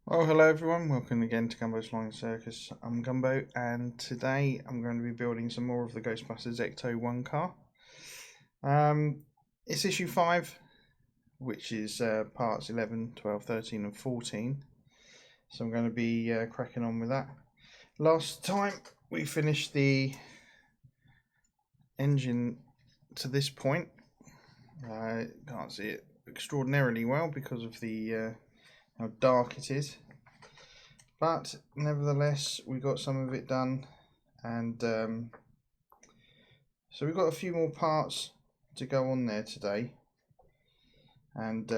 Well, hello everyone, welcome again to Gumbo's Flying Circus. I'm Gumbo, and today I'm going to be building some more of the Ghostbusters Ecto 1 car. It's issue 5, which is parts 11, 12, 13 and 14. So I'm going to be cracking on with that. Last time we finished the engine to this point. I can't see it extraordinarily well because of the how dark it is, but nevertheless we got some of it done, and so we've got a few more parts to go on there today, and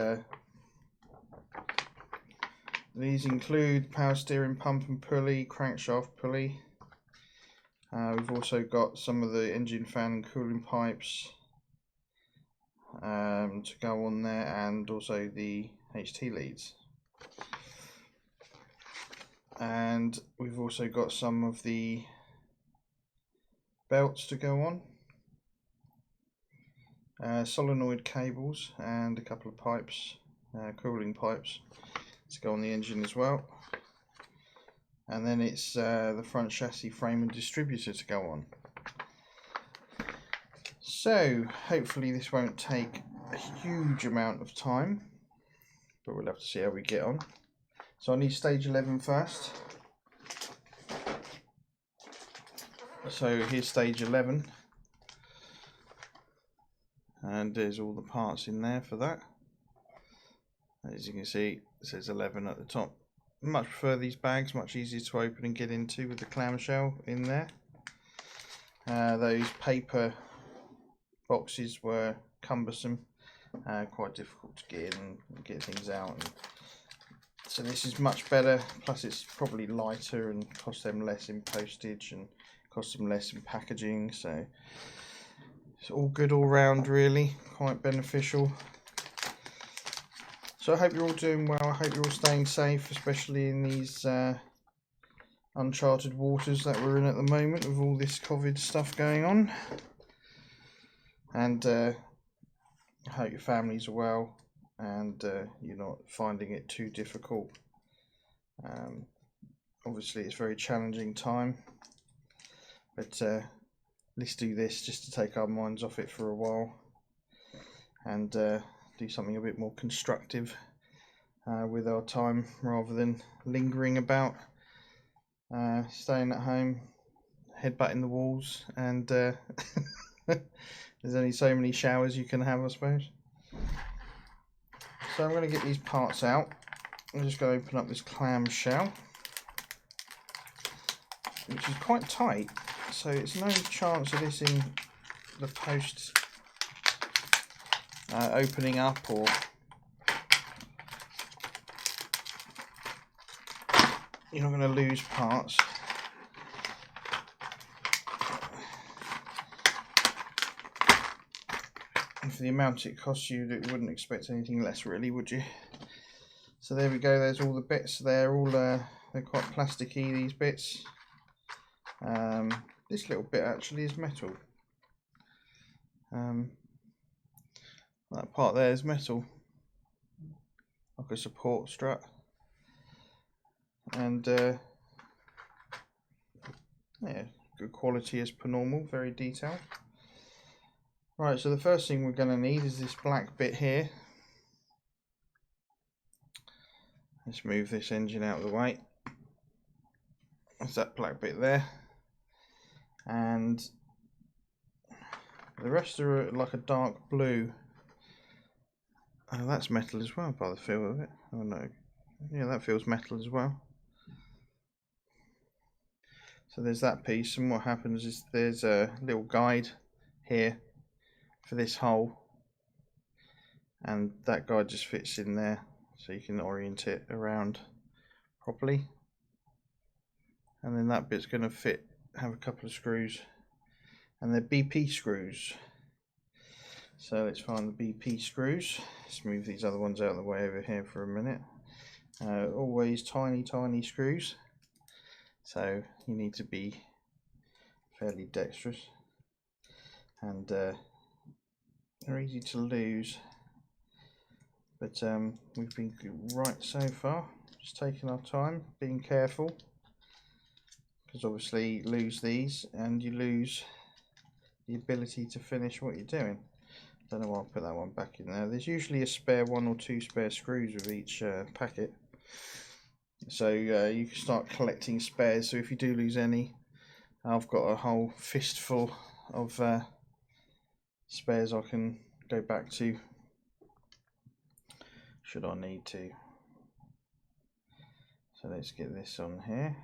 these include power steering pump and pulley, crankshaft pulley. We've also got some of the engine fan and cooling pipes to go on there, and also the HT leads. And we've also got some of the belts to go on, solenoid cables, and a couple of pipes, cooling pipes to go on the engine as well. And then it's the front chassis frame and distributor to go on. So hopefully this won't take a huge amount of time, but we'll have to see how we get on. So I need stage 11 first. So here's stage 11, and there's all the parts in there for that. As you can see, it says 11 at the top. Much prefer these bags, much easier to open and get into with the clamshell in there. Those paper boxes were cumbersome, quite difficult to get in and get things out. So this is much better, plus it's probably lighter and costs them less in postage and costs them less in packaging, so it's all good all round, really, quite beneficial. So I hope you're all doing well, I hope you're all staying safe, especially in these uncharted waters that we're in at the moment with all this COVID stuff going on. And I hope your families are well, and you're not finding it too difficult. Obviously it's a very challenging time, but let's do this just to take our minds off it for a while, and do something a bit more constructive with our time, rather than lingering about, staying at home, headbutting the walls, and there's only so many showers you can have, I suppose. So I'm going to get these parts out. I'm just going to open up this clamshell, which is quite tight, so it's no chance of this in the post opening up, or you're not going to lose parts. And for the amount it costs you, you wouldn't expect anything less, really, would you? So there we go, there's all the bits there, all they're quite plasticky, these bits. This little bit actually is metal. That part there is metal, like a support strut, and yeah, good quality as per normal, very detailed. Right, so the first thing we're going to need is this black bit here. Let's move this engine out of the way. That's that black bit there, and the rest are like a dark blue. Oh, that's metal as well by the feel of it. Oh no, yeah, that feels metal as well. So there's that piece, and what happens is there's a little guide here for this hole, and that guide just fits in there, so you can orient it around properly. And then that bit's going to have a couple of screws, and they're BP screws. So let's find the BP screws. Let's move these other ones out of the way over here for a minute. Always tiny screws, so you need to be fairly dexterous, and they're easy to lose, but we've been right so far. just taking our time, being careful, because obviously you lose these and you lose the ability to finish what you're doing. Don't know why I put that one back in there. There's usually a spare 1 or 2 spare screws with each packet, so you can start collecting spares. So if you do lose any, I've got a whole fistful of spares I can go back to should I need to. So let's get this on here.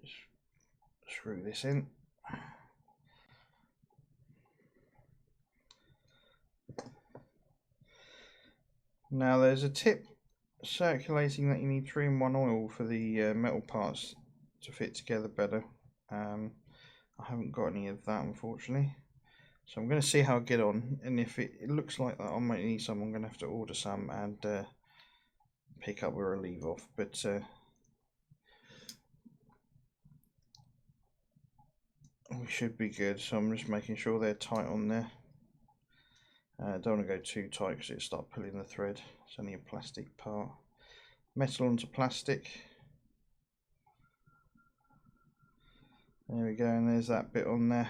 Just screw this in. Now there's a tip circulating that you need 3-in-1 oil for the metal parts to fit together better. I haven't got any of that, unfortunately, so I'm going to see how I get on, and if it looks like that I might need some, I'm going to have to order some and pick up where I leave off. But we should be good, so I'm just making sure they're tight on there. Don't want to go too tight because it'll start pulling the thread. It's only a plastic part. Metal onto plastic. There we go, and there's that bit on there.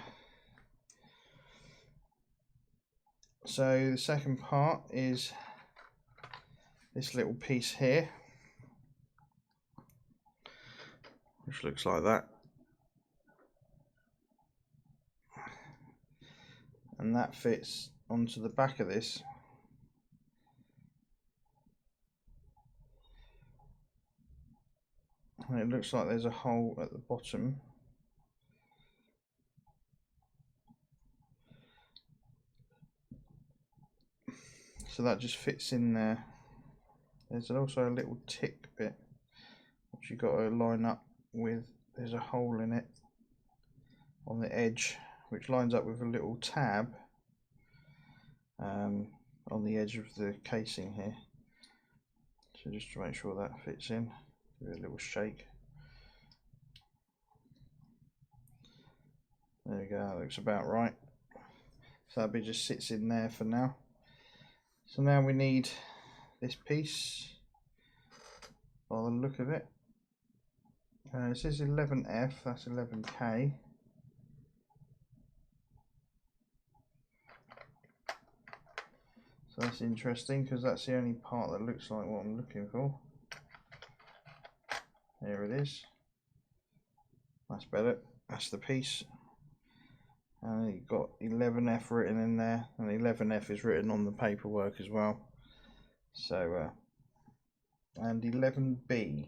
So the second part is this little piece here, which looks like that. And that fits onto the back of this. And it looks like there's a hole at the bottom. So that just fits in there. There's also a little tick bit which you've got to line up with. There's a hole in it on the edge which lines up with a little tab on the edge of the casing here. So just to make sure that fits in, give it a little shake. There we go, that looks about right. So that bit just sits in there for now. So now we need this piece by the look of it. It says 11F, that's 11K. So that's interesting because that's the only part that looks like what I'm looking for. There it is. That's better. That's the piece. And you've got 11F written in there, and 11F is written on the paperwork as well. So, and 11B,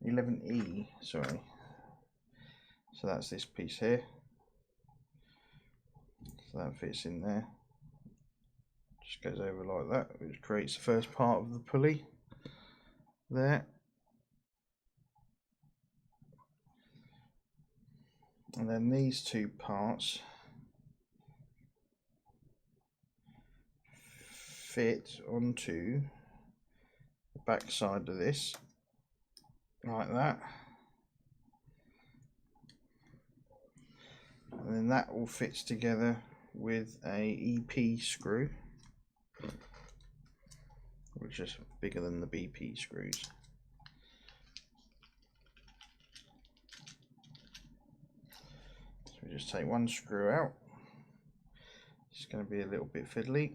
11E, sorry. So that's this piece here. So that fits in there. Just goes over like that, which creates the first part of the pulley there. And then these two parts fit onto the back side of this, like that. And then that all fits together with a EP screw, which is bigger than the BP screws. We just take one screw out. It's going to be a little bit fiddly.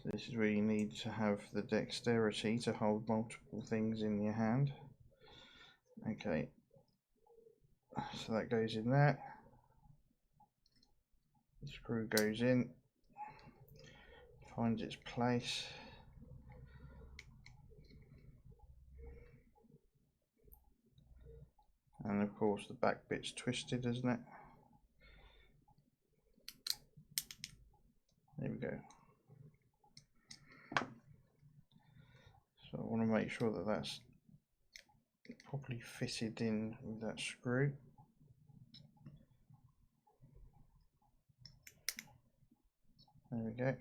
So this is where you need to have the dexterity to hold multiple things in your hand. Okay, so that goes in there. The screw goes in, finds its place. And of course the back bit's twisted, isn't it? There we go. So I want to make sure that that's properly fitted in with that screw. There we go.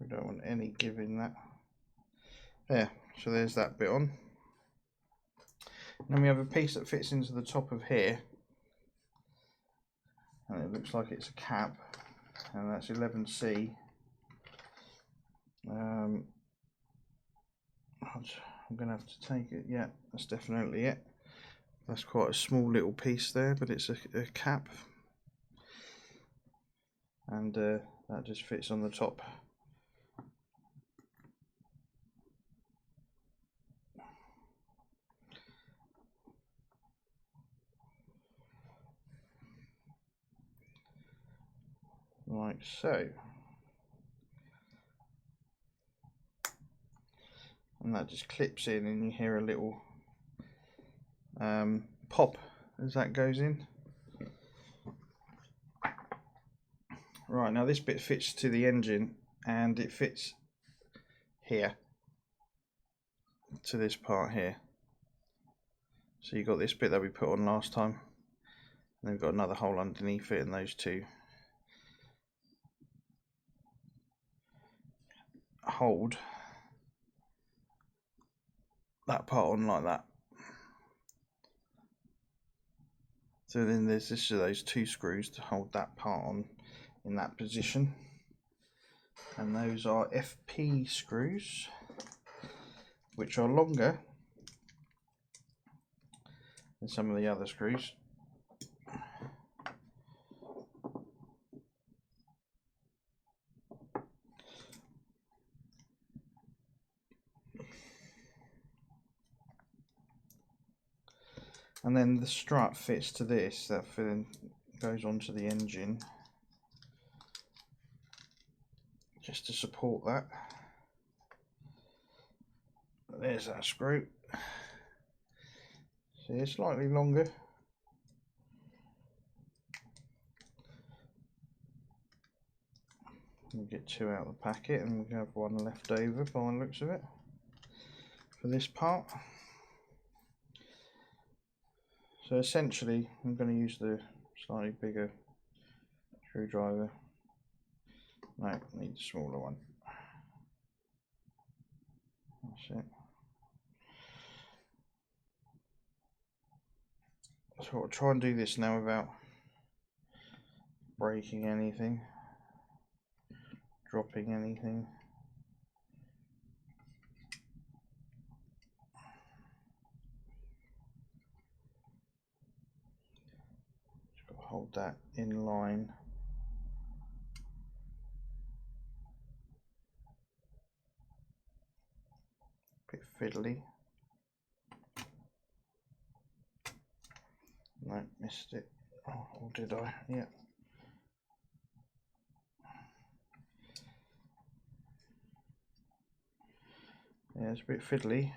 We don't want any give in that. There, so there's that bit on. And then we have a piece that fits into the top of here, and it looks like it's a cap, and that's 11C. I'm going to have to take it. Yeah, that's definitely it. That's quite a small little piece there, but it's a cap, and that just fits on the top. Like so. And that just clips in, and you hear a little pop as that goes in. Right, now this bit fits to the engine, and it fits here to this part here. So you've got this bit that we put on last time, and then we've got another hole underneath it, and those two hold that part on like that. So then there's those two screws to hold that part on in that position, and those are FP screws, which are longer than some of the other screws. And then the strut fits to this, that then goes onto the engine just to support that. There's that screw. See, it's slightly longer. We'll get two out of the packet, and we have one left over by the looks of it for this part. So essentially, I'm going to use the slightly bigger screwdriver. No, I need the smaller one. That's it. So I'll try and do this now without breaking anything, dropping anything. Just got to hold that in line. Bit fiddly. No, missed it. Oh, or did I? Yeah. Yeah, it's a bit fiddly.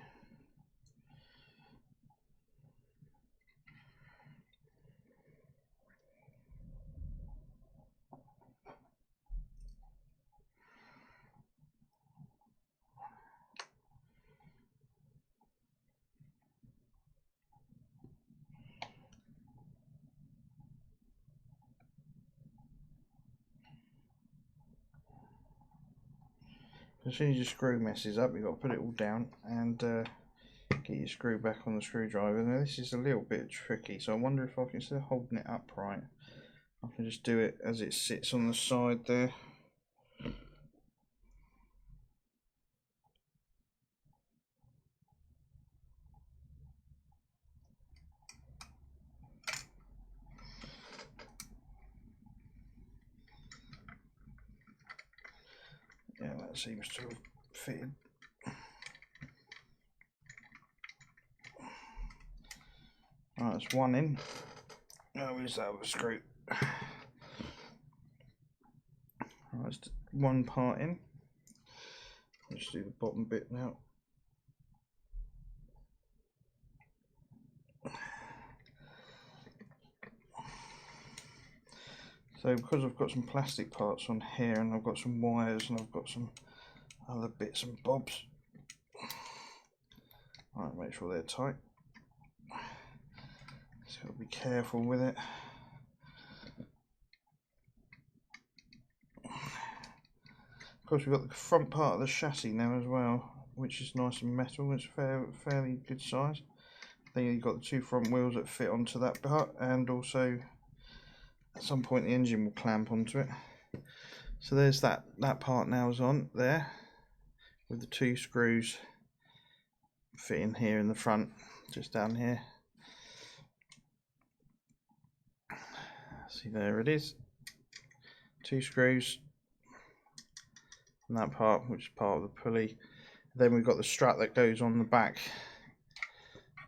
As soon as your screw messes up, you've got to put it all down and get your screw back on the screwdriver. Now this is a little bit tricky, so I wonder if I can, instead of holding it upright, I can just do it as it sits on the side there. Yeah, that seems to have fitted. Right, that's one in. Now where's that other screw? Right, that's one part in. Let's do the bottom bit now. So because I've got some plastic parts on here, and I've got some wires, and I've got some other bits and bobs. Alright, make sure they're tight. So I'll be careful with it. course, we've got the front part of the chassis now as well, which is nice and metal. It's fairly good size. Then you've got the two front wheels that fit onto that part, and also at some point the engine will clamp onto it. So there's that part now is on there, with the two screws fitting here in the front, just down here. See, there it is. Two screws. And that part, which is part of the pulley. Then we've got the strap that goes on the back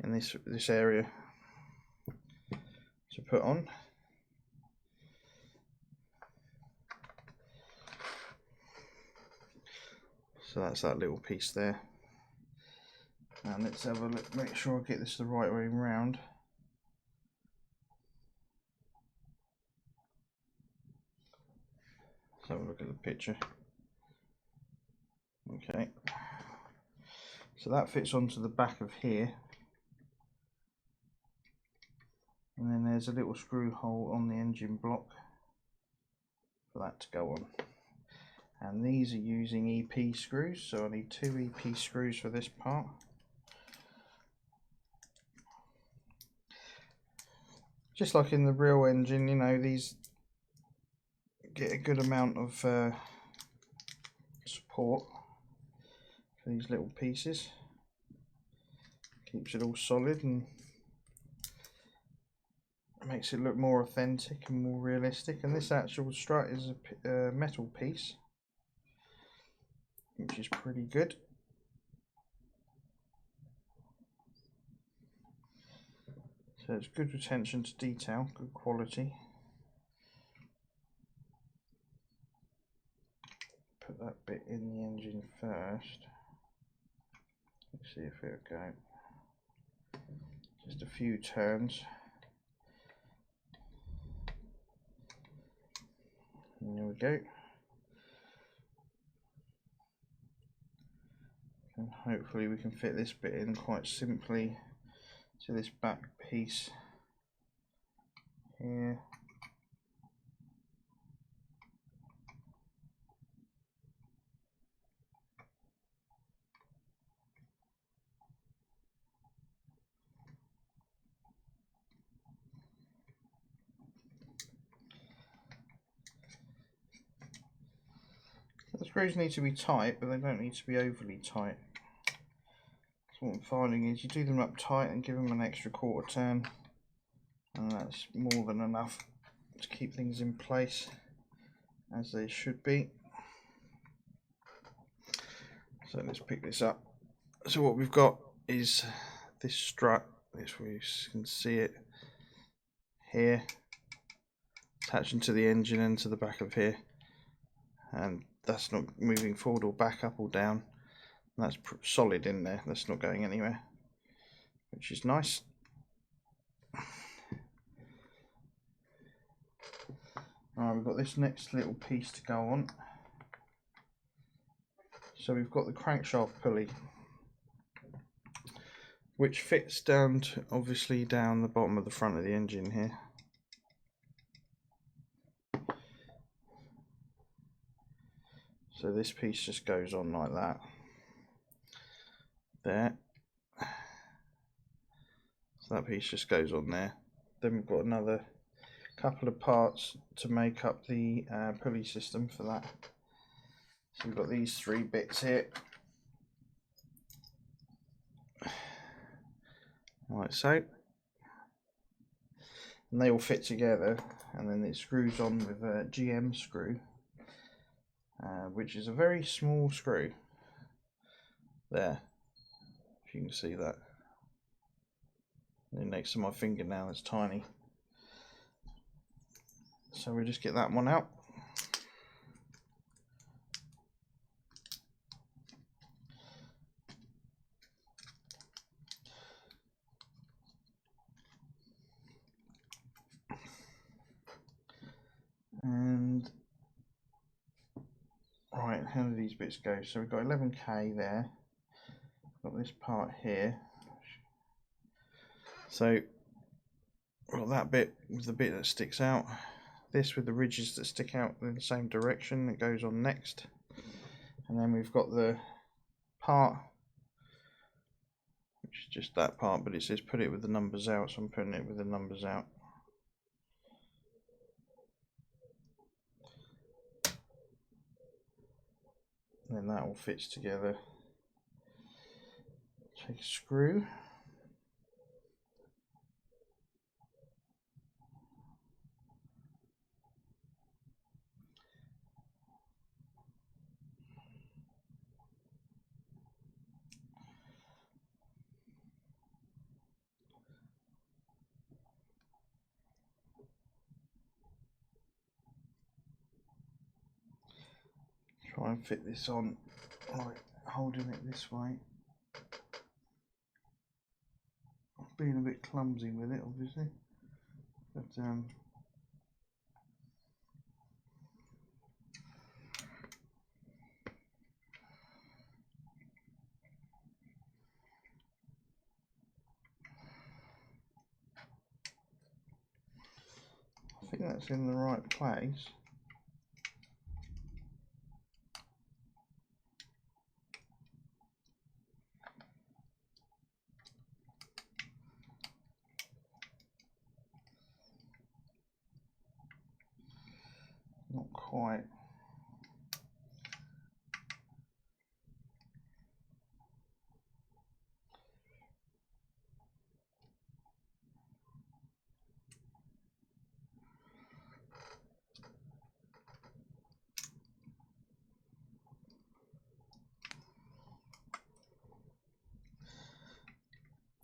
in this area to put on. So that's that little piece there. And let's have a look, make sure I get this the right way round. Let's have a look at the picture. Okay, so that fits onto the back of here, and then there's a little screw hole on the engine block for that to go on. And these are using EP screws, so I need 2 EP screws for this part. Just like in the real engine, you know, these get a good amount of support. These little pieces, keeps it all solid and makes it look more authentic and more realistic. And this actual strut is a metal piece, which is pretty good. So it's good attention to detail, good quality. Put that bit in the engine first. Let's see if it'll go. Just a few turns. And there we go. And hopefully we can fit this bit in quite simply to this back piece here. The screws need to be tight, but they don't need to be overly tight. So what I'm finding is you do them up tight and give them an extra quarter turn, and that's more than enough to keep things in place as they should be. So let's pick this up. So what we've got is this strut, this we can see it here, attaching to the engine and to the back of here, and that's not moving forward or back, up or down. That's solid in there, that's not going anywhere, which is nice. Alright, we've got this next little piece to go on. So we've got the crankshaft pulley, which fits down to, obviously down the bottom of the front of the engine here. So this piece just goes on like that. There. So that piece just goes on there. Then we've got another couple of parts to make up the pulley system for that. So we've got these 3 bits here. Like so. And they all fit together, and then it screws on with a GM screw. Which is a very small screw there, if you can see that. And next to my fingernail, it's tiny. So we just get that one out. And right, how do these bits go? So we've got 11K there. Got this part here. So we've got that bit with the bit that sticks out. This with the ridges that stick out in the same direction. It goes on next. And then we've got the part, which is just that part, but it says put it with the numbers out, so I'm putting it with the numbers out. And then that all fits together. Take a screw. Try and fit this on, like holding it this way. Being a bit clumsy with it, obviously, but I think that's in the right place. Not quite.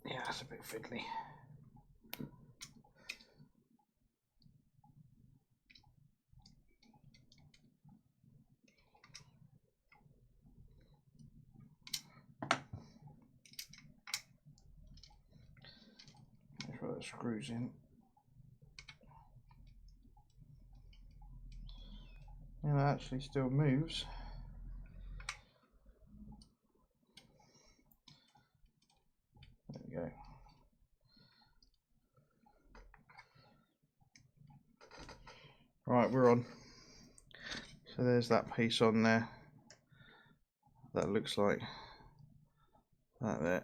Yeah, that's a bit fiddly. Make sure that screws in. And it actually still moves. There we go. Right, we're on. So there's that piece on there. That looks like that there.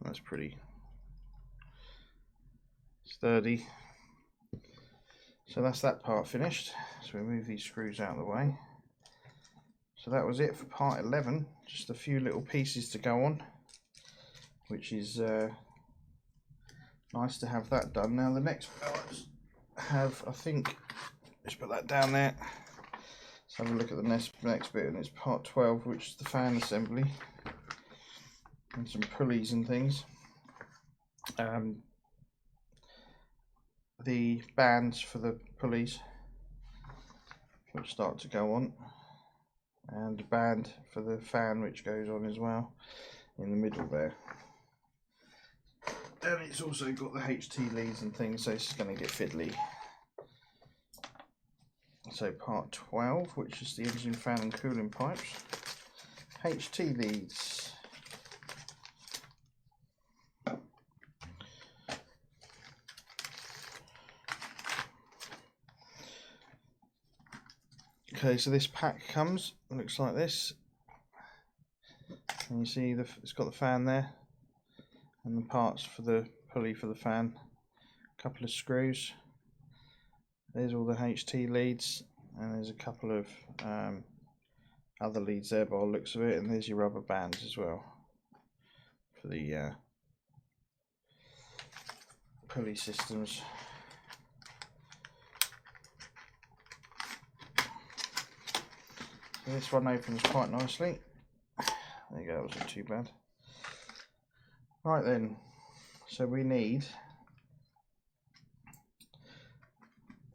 That's pretty sturdy. So that's that part finished. So we move these screws out of the way. So that was it for part 11. Just a few little pieces to go on, which is nice to have that done. Now the next parts have, I think, let's put that down there. Let's have a look at the next bit, and it's part 12, which is the fan assembly and some pulleys and things. The bands for the pulleys will start to go on, and a band for the fan which goes on as well in the middle there. And it's also got the HT leads and things, so it's going to get fiddly. So part 12, which is the engine, fan and cooling pipes. HT leads. Okay, so this pack comes, looks like this. And you see it's got the fan there, and the parts for the pulley for the fan. A couple of screws. There's all the HT leads, and there's a couple of other leads there by the looks of it, and there's your rubber bands as well for the pulley systems. So this one opens quite nicely. There you go, that wasn't too bad. Right then, so we need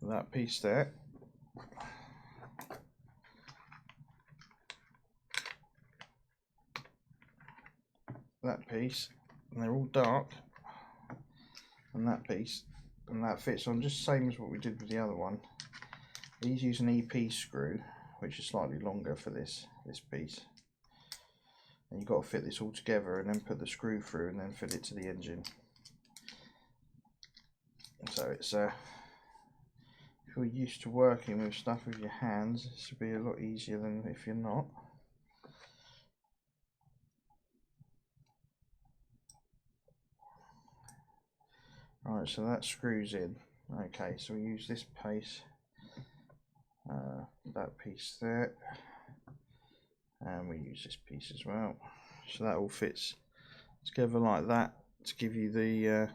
that piece there. That piece, and they're all dark, and that piece, and that fits on just the same as what we did with the other one. These use an EP screw, which is slightly longer for this piece, and you've got to fit this all together and then put the screw through and then fit it to the engine. So it's if you're used to working with stuff with your hands, this will be a lot easier than if you're not. Right, so that screws in. Okay, so we use this piece, that piece there, and we use this piece as well. So that all fits together like that to give you the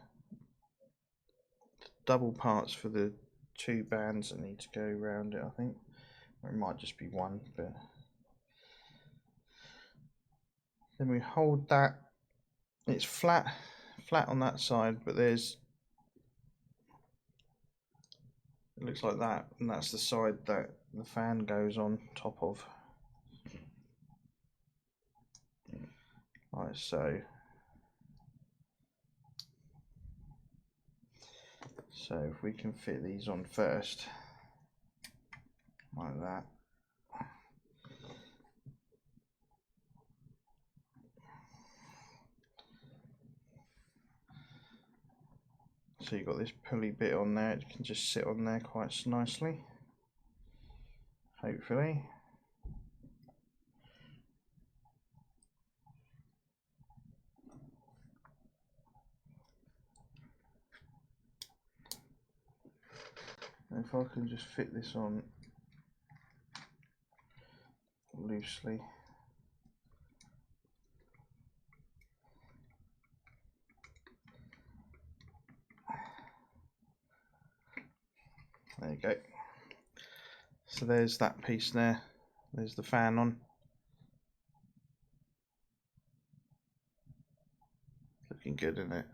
double parts for the two bands that need to go around it, I think. Or it might just be one, but then we hold that. It's flat on that side, but there's, it looks like that, and that's the side that the fan goes on top of. Right, so if we can fit these on first, like that. So you've got this pulley bit on there, it can just sit on there quite nicely, hopefully. And if I can just fit this on loosely. There you go. So there's that piece there. There's the fan on. Looking good, isn't it?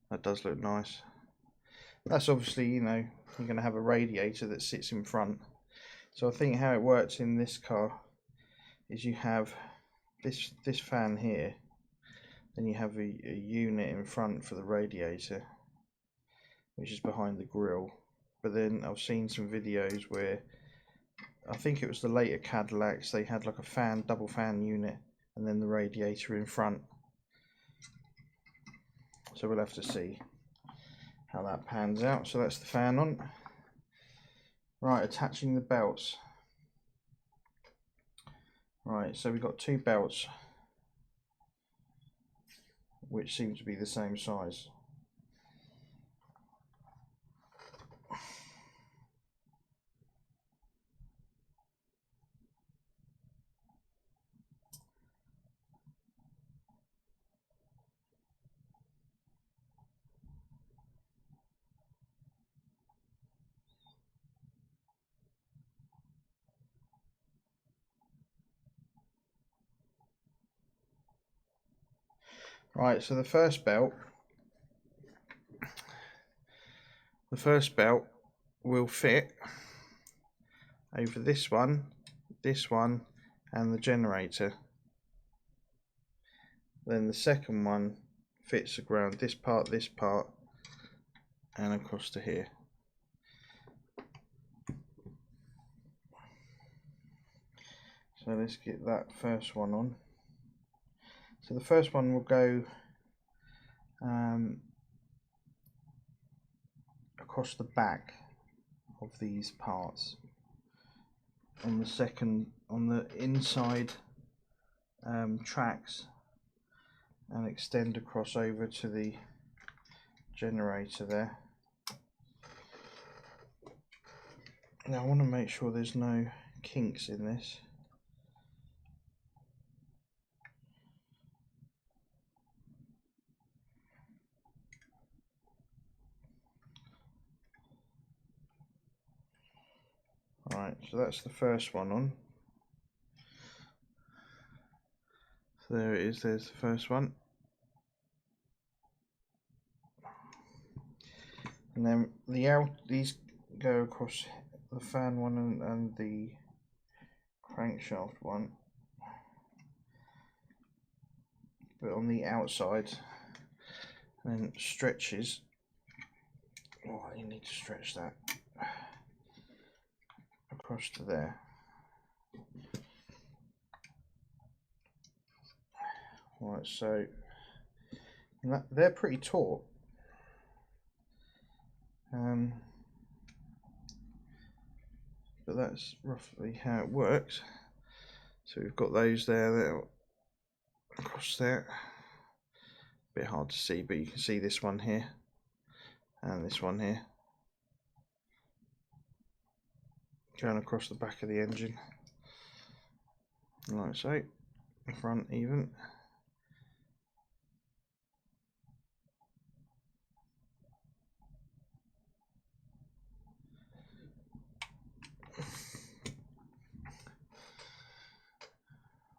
That does look nice. That's obviously, you know, you're going to have a radiator that sits in front. So I think how it works in this car is you have this fan here, then you have a unit in front for the radiator, which is behind the grille. But then I've seen some videos where, I think it was the later Cadillacs, they had like a fan, double fan unit, and then the radiator in front. So we'll have to see how that pans out. So that's the fan on. Right, attaching the belts. Right, so we've got two belts which seem to be the same size. Right, so the first belt will fit over this one, and the generator. Then the second one fits around this part, and across to here. So let's get that first one on. So the first one will go across the back of these parts. On the second, on the inside tracks, and extend across over to the generator there. Now I want to make sure there's no kinks in this. Right, so that's the first one on. So there it is, there's the first one. And then these go across the fan one and the crankshaft one. But on the outside, and then stretches. Oh, you need to stretch that across to there. Right, so they're pretty taut. but that's roughly how it works. So we've got those there, across there. A bit hard to see, but you can see this one here and this one here going across the back of the engine, like so. The front even.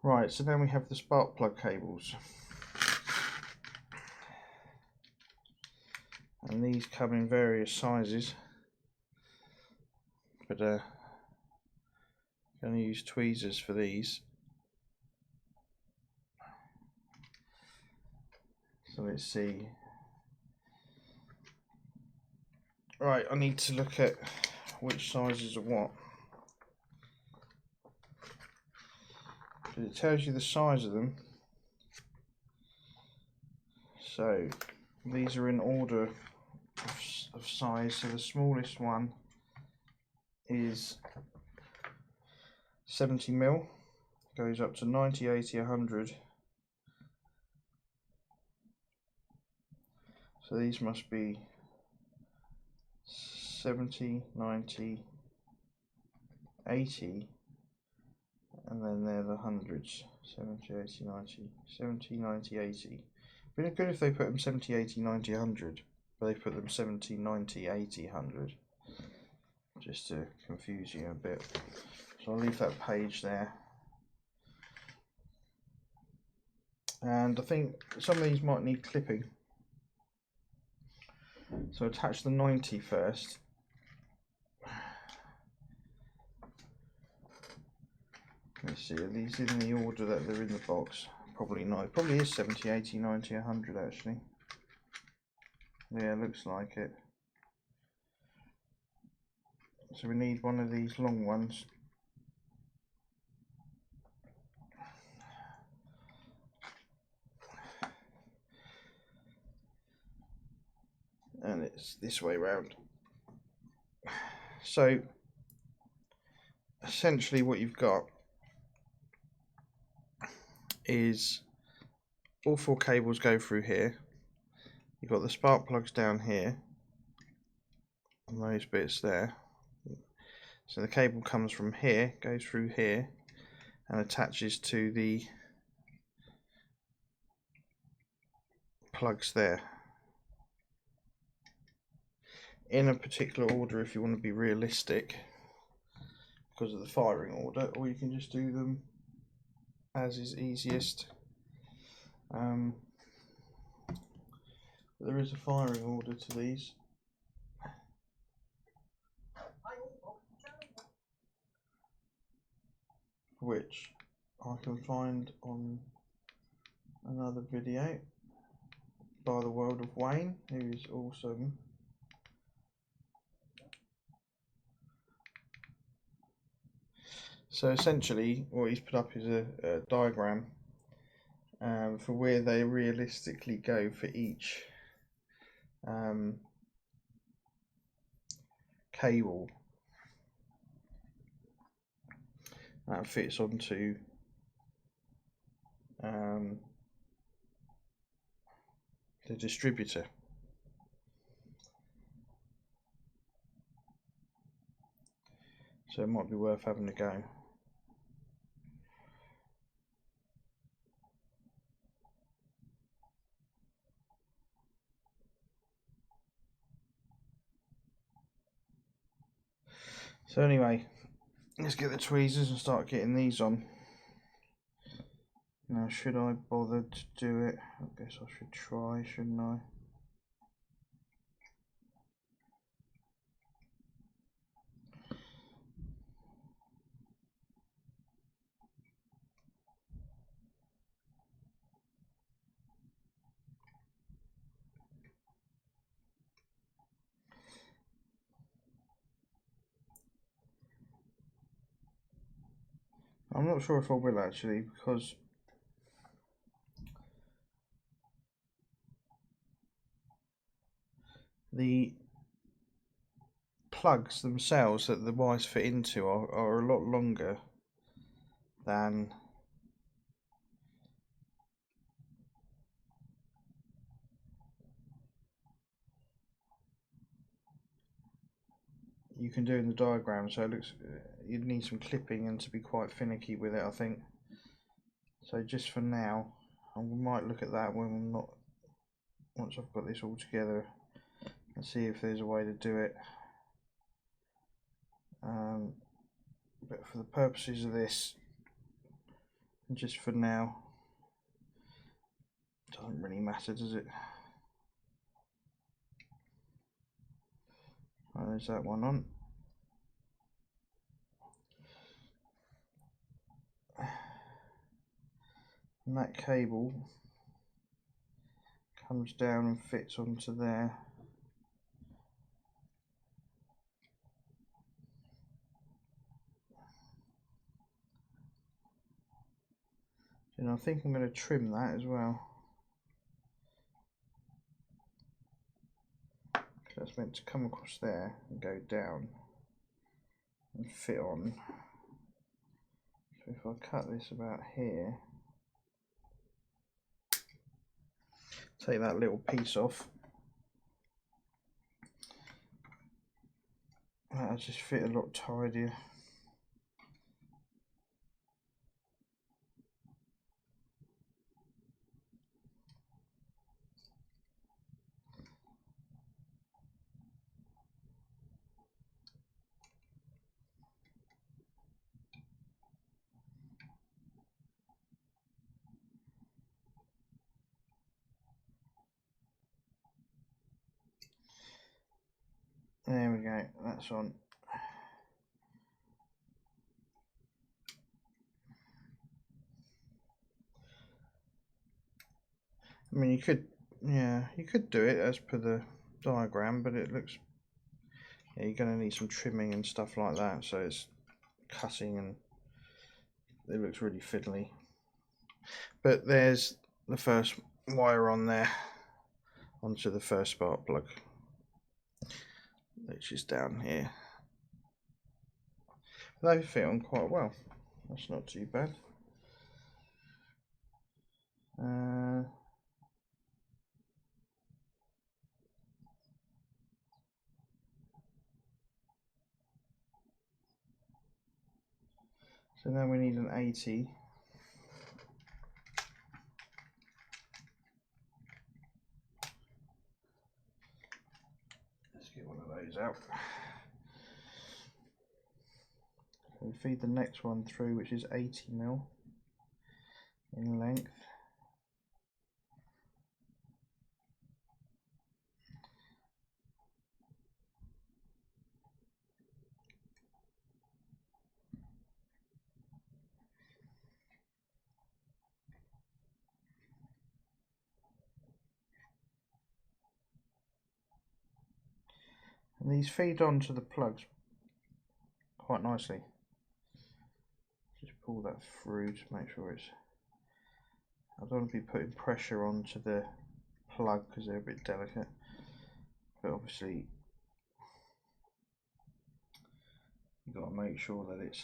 Right, so then we have the spark plug cables, and these come in various sizes, but I'm going to use tweezers for these. So let's see. Right, I need to look at which sizes are what, because it tells you the size of them. So these are in order of size. So the smallest one is 70mm, goes up to 90, 80, 100. So these must be 70, 90, 80, and then they're the hundreds. 70, 80, 90, 70, 90, 80. Would it be good if they put them 70, 80, 90, 100, but they put them 70, 90, 80, 100, just to confuse you a bit. So I'll leave that page there. And I think some of these might need clipping. So attach the 90 first. Let's see, are these in the order that they're in the box? Probably not. It probably is 70, 80, 90, 100 actually. Yeah, looks like it. So we need one of these long ones. And it's this way round. So essentially what you've got is all four cables go through here. You've got the spark plugs down here and those bits there. So the cable comes from here, goes through here and attaches to the plugs there, in a particular order if you want to be realistic because of the firing order, or you can just do them as is easiest. There is a firing order to these. Which I can find on another video by the World of Wayne, who is awesome. So essentially what he's put up is a diagram for where they realistically go for each cable that fits onto the distributor. So it might be worth having a go. So anyway, let's get the tweezers and start getting these on. Now, should I bother to do it? I guess I should try, shouldn't I? I'm not sure if I will actually, because the plugs themselves that the wires fit into are a lot longer than you can do in the diagram, so it looks you'd need some clipping and to be quite finicky with it, I think. So just for now, I might look at that when I'm not, once I've got this all together, and see if there's a way to do it. But for the purposes of this, and just for now, doesn't really matter, does it? Right, there's that one on. And that cable comes down and fits onto there. And I think I'm going to trim that as well. That's meant to come across there and go down and fit on. So if I cut this about here, take that little piece off, that'll just fit a lot tidier. There we go, that's on. I mean, you could do it as per the diagram, but it looks, yeah, you're going to need some trimming and stuff like that, so it's cutting and it looks really fiddly. But there's the first wire on there onto the first spark plug, which is down here. They fit on quite well, that's not too bad. So now we need an 80. Let's get one of those out. So we feed the next one through, which is 80mm in length. And these feed onto the plugs quite nicely. Just pull that through to make sure it's, I don't want to be putting pressure onto the plug because they're a bit delicate, but obviously you've got to make sure that it's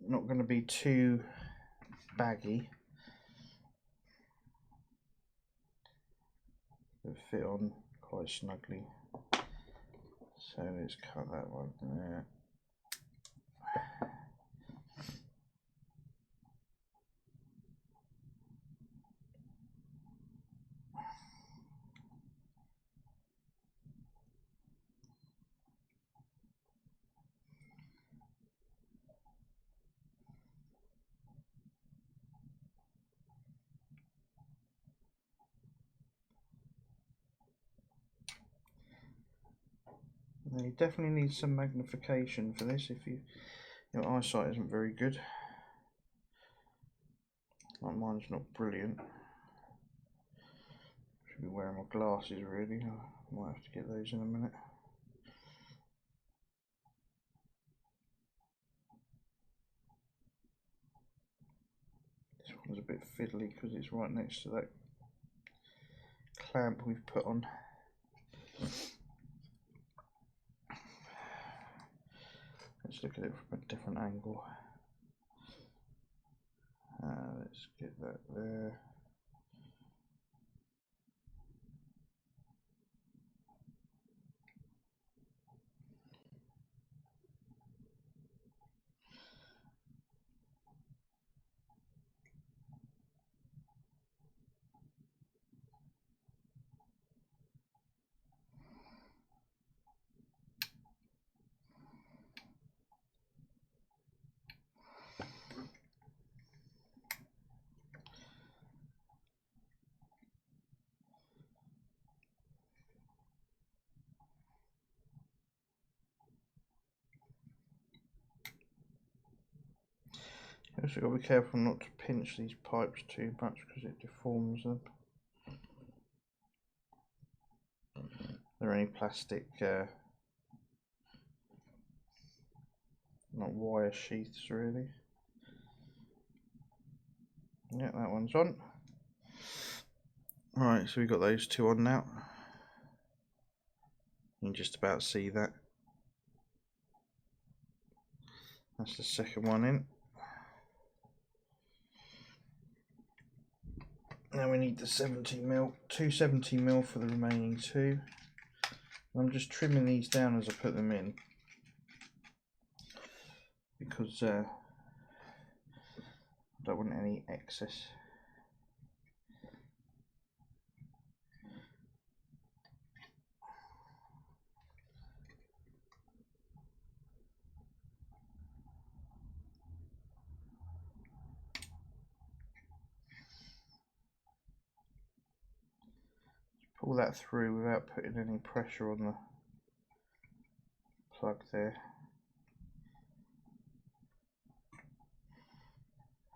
not going to be too baggy, but fit on quite snugly. So let's cut that one there. Now you definitely need some magnification for this if your eyesight isn't very good. Like mine's not brilliant. Should be wearing my glasses really. I might have to get those in a minute. This one's a bit fiddly because it's right next to that clamp we've put on. Let's look at it from a different angle. Let's get that there. Also got to be careful not to pinch these pipes too much because it deforms them. They're only plastic, not wire sheaths really. Yeah, that one's on. Right, so we've got those two on now. You can just about see that. That's the second one in. Now we need the 70mm, two 70mm for the remaining two. I'm just trimming these down as I put them in because I don't want any excess. Pull that through without putting any pressure on the plug there.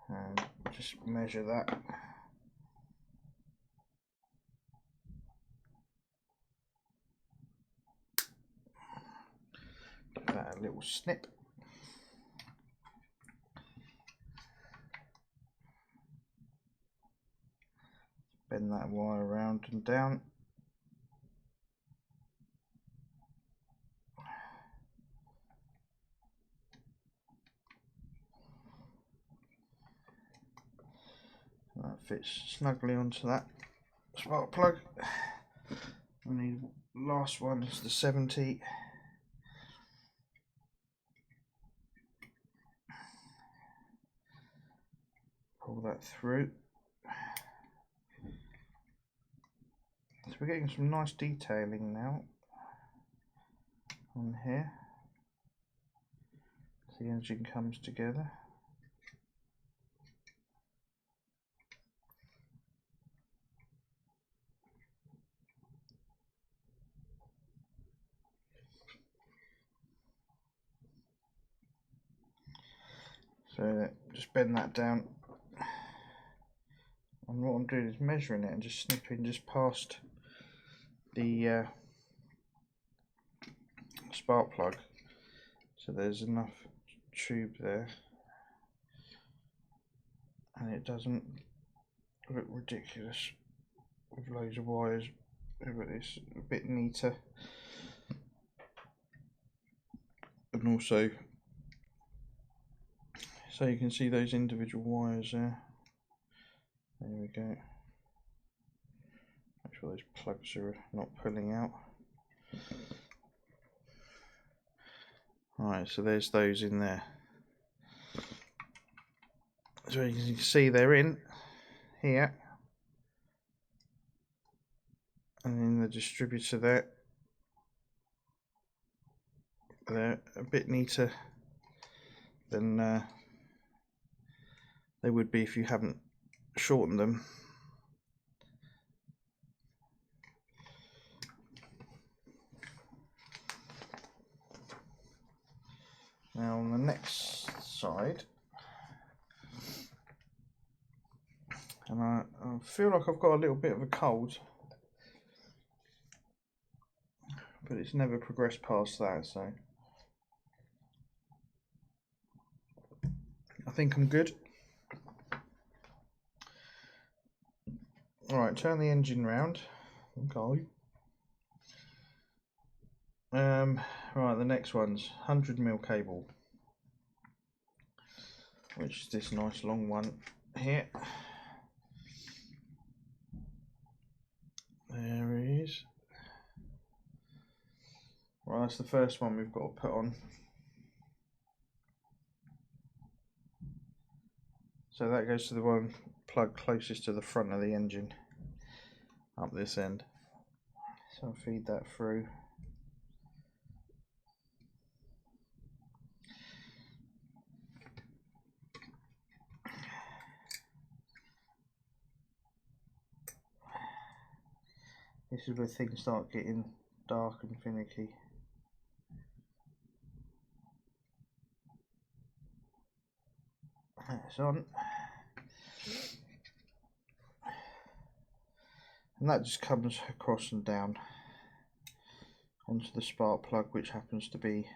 And just measure that. Give that a little snip. Bend that wire around and down. That fits snugly onto that spark plug. We need the last one is the 70. Pull that through. So we're getting some nice detailing now on here. The engine comes together. So just bend that down, and what I'm doing is measuring it and just snipping just past the spark plug, so there's enough tube there and it doesn't look ridiculous with loads of wires, but it's a bit neater. And also, so you can see those individual wires there. There we go. Make sure those plugs are not pulling out. Alright, so there's those in there. So you can see they're in here. And in the distributor there. They're a bit neater than they would be if you haven't shortened them. Now on the next side, and I feel like I've got a little bit of a cold, but it's never progressed past that, so I think I'm good. Alright, turn the engine round. Okay. Right, the next one's 100mm cable. which is this nice long one here. There he is. Right, that's the first one we've got to put on. So that goes to the one plug closest to the front of the engine, up this end. So I'll feed that through. This is where things start getting dark and finicky. That's on. And that just comes across and down onto the spark plug, which happens to be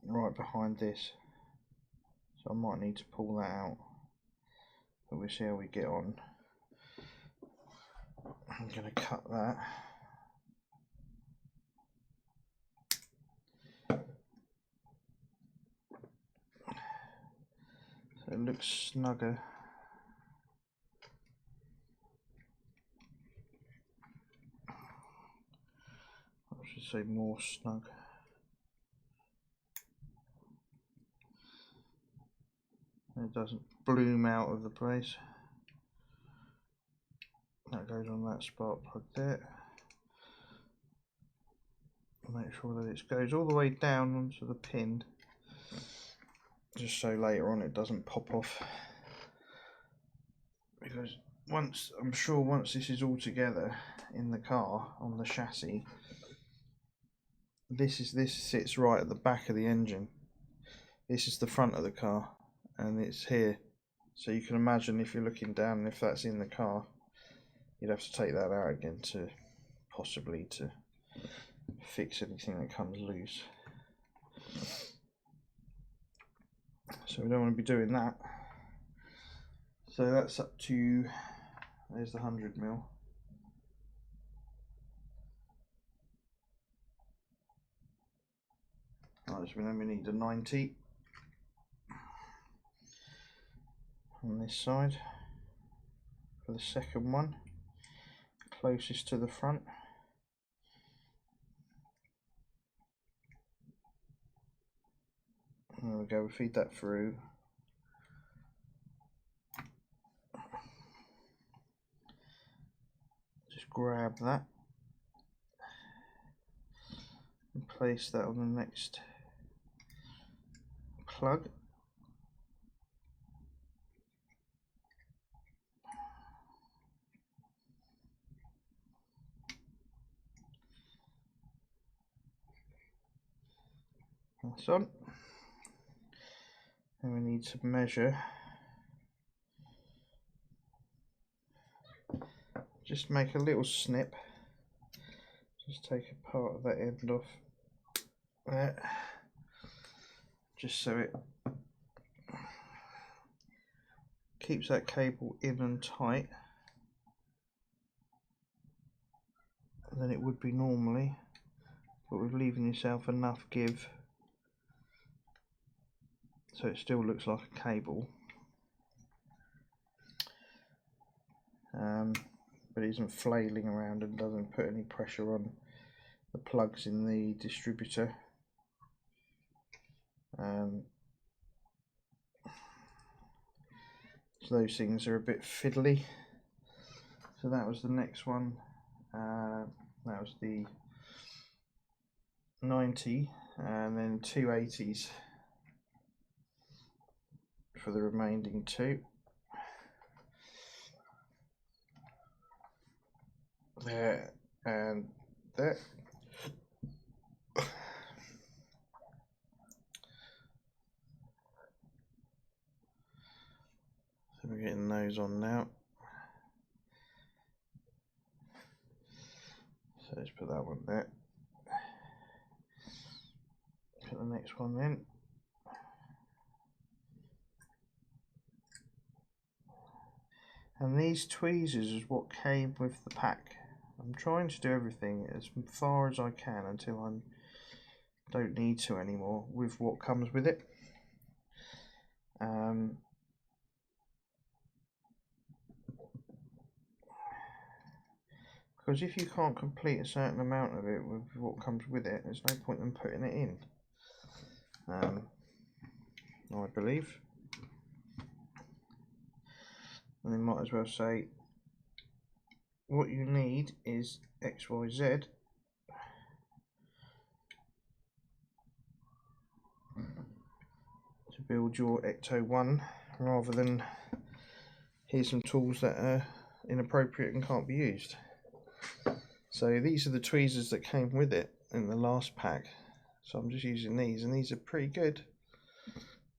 right behind this. So I might need to pull that out, but we'll see how we get on. I'm going to cut that. So it looks snugger. I should say more snug. It doesn't bloom out of the place. That goes on that spark plug there. Make sure that it goes all the way down onto the pin, just so later on it doesn't pop off. Because I'm sure once this is all together in the car on the chassis, this sits right at the back of the engine. This is the front of the car, and it's here. So you can imagine if you're looking down, and if that's in the car, you'd have to take that out again to possibly to fix anything that comes loose. So we don't want to be doing that. So that's up to, there's the 100mm. Right, so then we need a 90 on this side for the second one, closest to the front. There we go, we feed that through. Just grab that and place that on the next plug. That's on. And we need to measure. Just make a little snip. Just take a part of that end off there. Just so it keeps that cable in and tight than it would be normally, but with leaving yourself enough give so it still looks like a cable, but it isn't flailing around and doesn't put any pressure on the plugs in the distributor. So those things are a bit fiddly. So that was the next one. That was the 90, and then 280s for the remaining two. There and there. So we're getting those on now. So let's put that one there. Put the next one in. And these tweezers is what came with the pack. I'm trying to do everything as far as I can until I'm don't need to anymore with what comes with it. Because if you can't complete a certain amount of it with what comes with it, there's no point in putting it in, I believe. And they might as well say what you need is XYZ to build your Ecto 1, rather than here's some tools that are inappropriate and can't be used. So these are the tweezers that came with it in the last pack, so I'm just using these, and these are pretty good.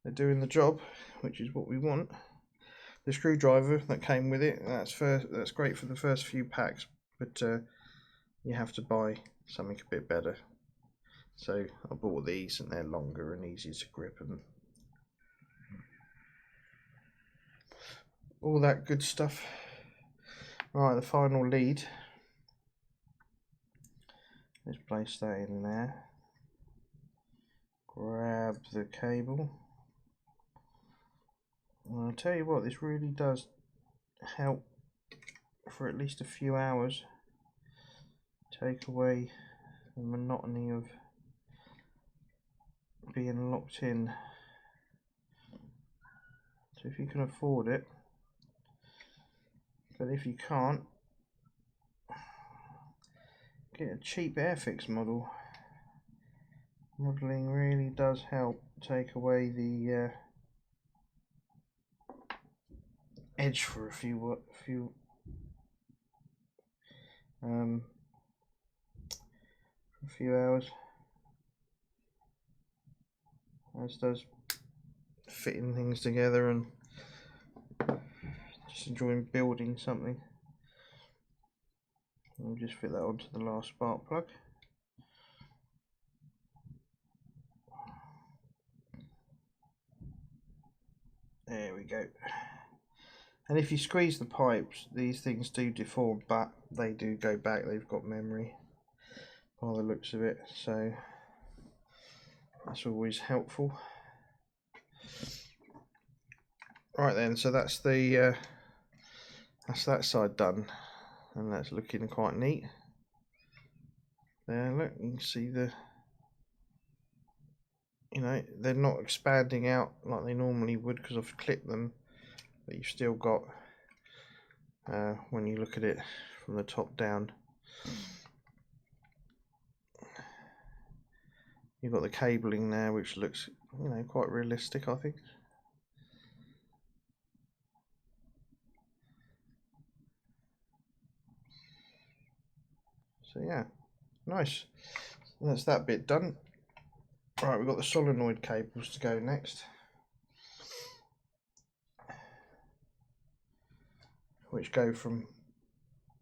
They're doing the job, which is what we want. The screwdriver that came with it, that's great for the first few packs, but you have to buy something a bit better. So I bought these, and they're longer and easier to grip and all that good stuff. Right, the final lead. Let's place that in there. Grab the cable. And I'll tell you what, this really does help for at least a few hours. Take away the monotony of being locked in. So if you can afford it, but if you can't, get a cheap Airfix model. Modelling really does help take away the edge for a few hours, as does fitting things together and just enjoying building something. We'll just fit that onto the last spark plug. There we go. And if you squeeze the pipes, these things do deform, but they do go back. They've got memory by the looks of it, so that's always helpful. Right then, so that's that side done, and that's looking quite neat. There, look, you can see they're not expanding out like they normally would because I've clipped them, but you've still got, when you look at it from the top down, you've got the cabling there, which looks, quite realistic, I think. So yeah, nice. That's that bit done. Right, we've got the solenoid cables to go next, which go from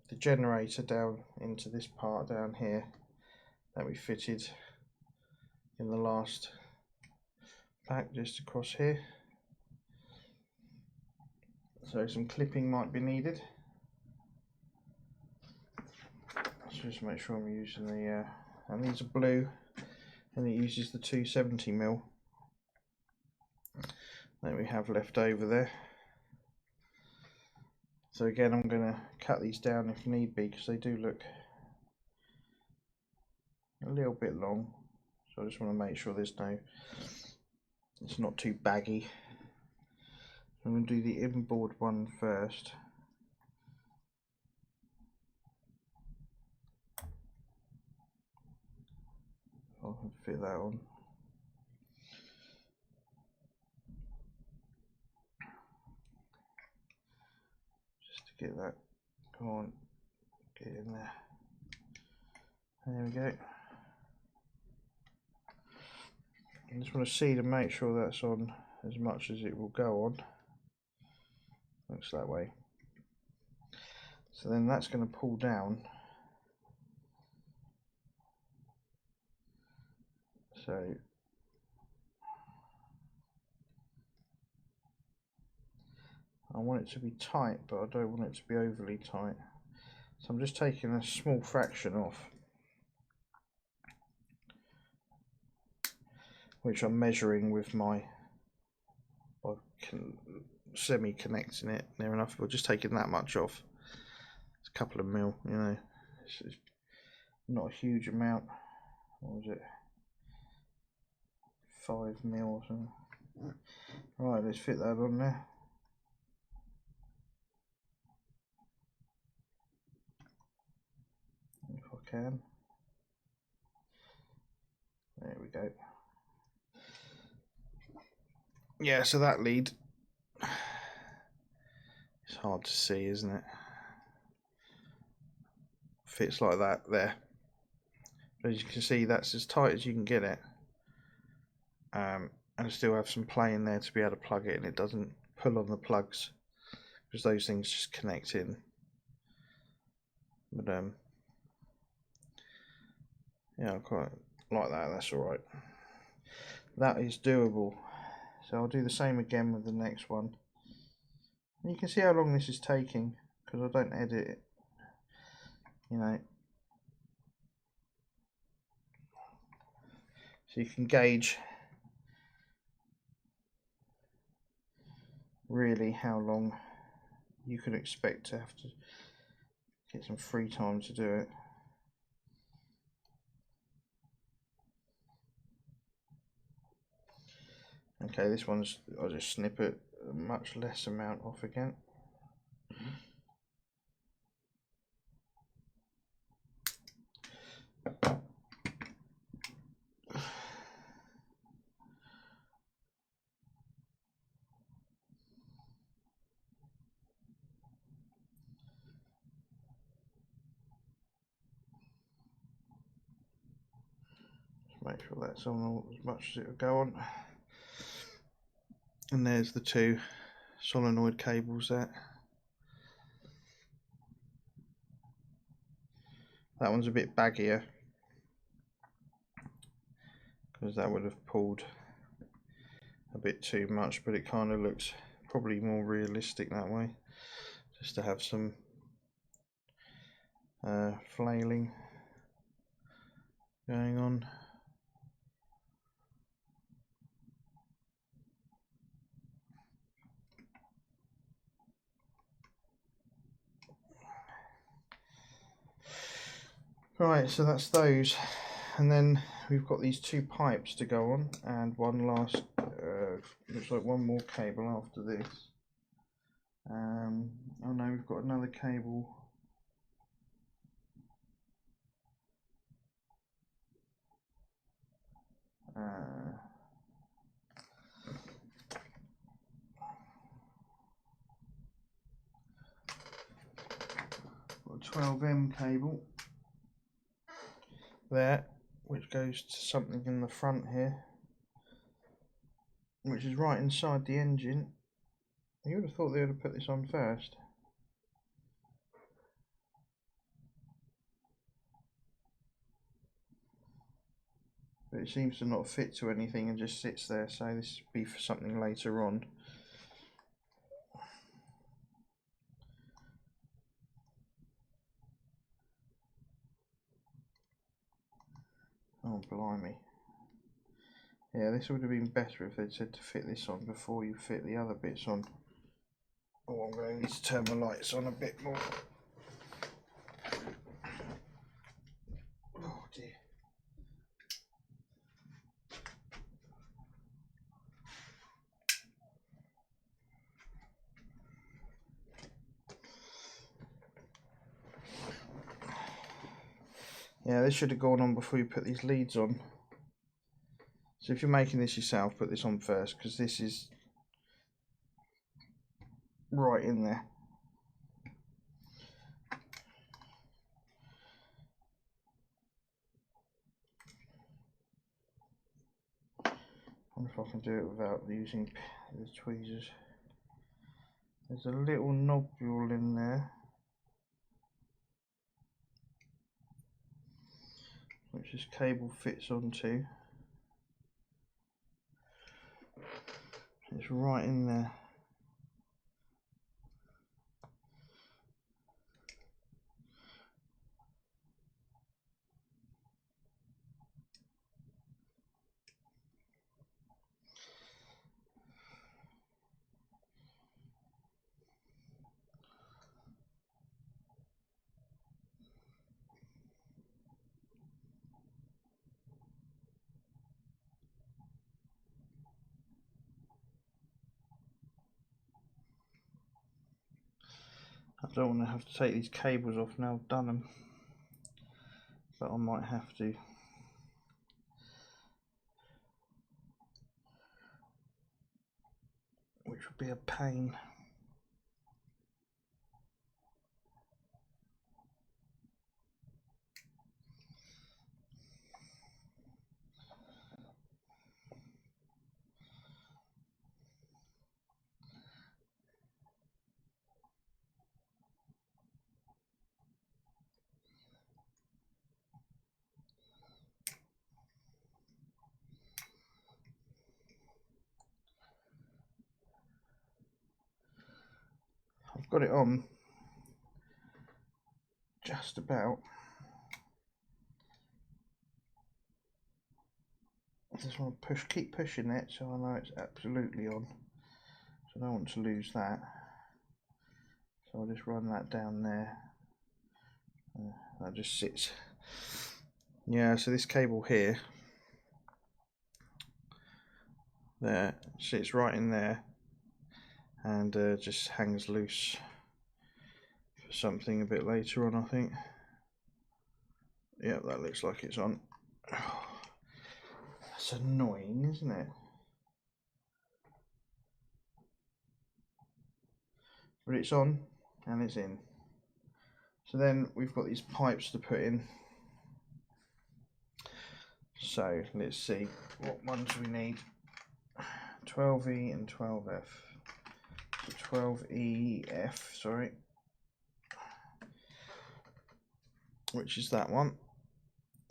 the generator down into this part down here that we fitted in the last pack, just across here. So some clipping might be needed. Let's just make sure I'm using the and these are blue, and it uses the 270mm that we have left over there. So again, I'm going to cut these down if need be, because they do look a little bit long. So I just want to make sure it's not too baggy. I'm going to do the inboard one first. I can fit that on. Just to get that, come on, get in there. There we go. I just want to see to make sure that's on as much as it will go on. Looks that way. So then that's going to pull down. So I want it to be tight, but I don't want it to be overly tight. So I'm just taking a small fraction off. which I'm measuring with my semi-connecting it near enough. We're just taking that much off. It's a couple of mil, you know. It's not a huge amount. What was it? 5 mil or something. Right, let's fit that on there. If I can. There we go. Yeah, so that lead, it's hard to see, isn't it? Fits like that there. But as you can see, that's as tight as you can get it. And I still have some play in there to be able to plug it, and it doesn't pull on the plugs because those things just connect in. But yeah, I quite like that. That's all right. That is doable. So I'll do the same again with the next one. And you can see how long this is taking because I don't edit it, you know. So you can gauge really how long you can expect to have to get some free time to do it. Okay, this one's, I'll just snip it a much less amount off again. Make sure that's on as much as it will go on. And there's the 2 solenoid cables there. That one's a bit baggier because that would have pulled a bit too much, but it kind of looks probably more realistic that way, just to have some flailing going on. Right, so that's those, and then we've got these 2 pipes to go on, and one last, looks like one more cable after this. Oh no, we've got another cable. Got a 12M cable there, which goes to something in the front here, which is right inside the engine. You would have thought they would have put this on first. But it seems to not fit to anything and just sits there, so this would be for something later on. Oh, blimey. Yeah, this would have been better if they'd said to fit this on before you fit the other bits on. Oh, I'm going to need to turn my lights on a bit more. Oh dear. Yeah, this should have gone on before you put these leads on. So if you're making this yourself, put this on first, because this is right in there. I wonder if I can do it without using the tweezers. There's a little nodule in there, which this cable fits onto. It's right in there. I don't want to have to take these cables off now I've done them, but I might have to. Which would be a pain. I've got it on just about. I just want to keep pushing it so I know it's absolutely on. So I don't want to lose that. So I'll just run that down there. That just sits. Yeah, so this cable here, there, sits right in there and just hangs loose for something a bit later on, I think. Yeah, that looks like it's on. That's annoying, isn't it? But it's on and it's in. So then we've got these pipes to put in. So let's see what ones we need. 12E and 12F. So 12EF, sorry. Which is that one.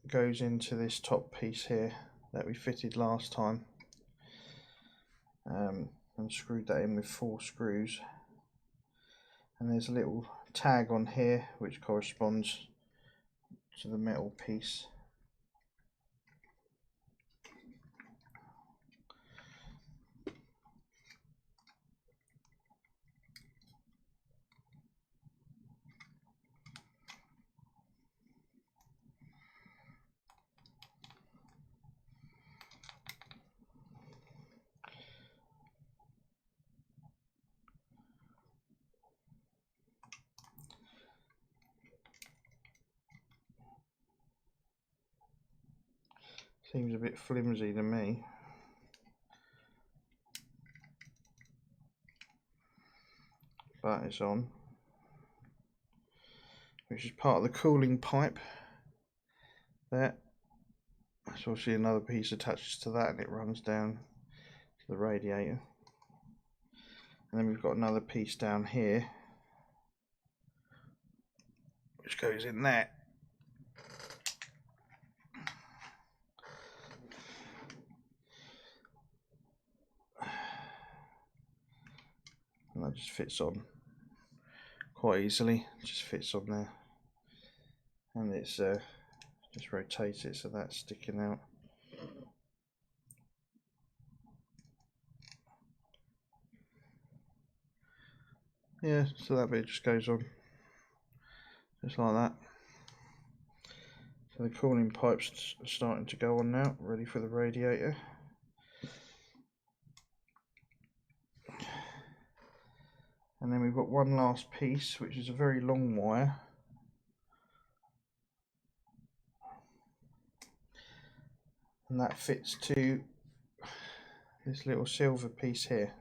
Goes into this top piece here that we fitted last time. And screwed that in with 4 screws. And there's a little tag on here which corresponds to the metal piece. Seems a bit flimsy to me. But it's on. Which is part of the cooling pipe. There. There's obviously another piece attached to that and it runs down to the radiator. And then we've got another piece down here which goes in there. And that just fits on quite easily, it just fits on there. And it's just rotate it so that's sticking out. Yeah, so that bit just goes on just like that. So the cooling pipe's starting to go on now, ready for the radiator. And then we've got one last piece, which is a very long wire. And that fits to this little silver piece here.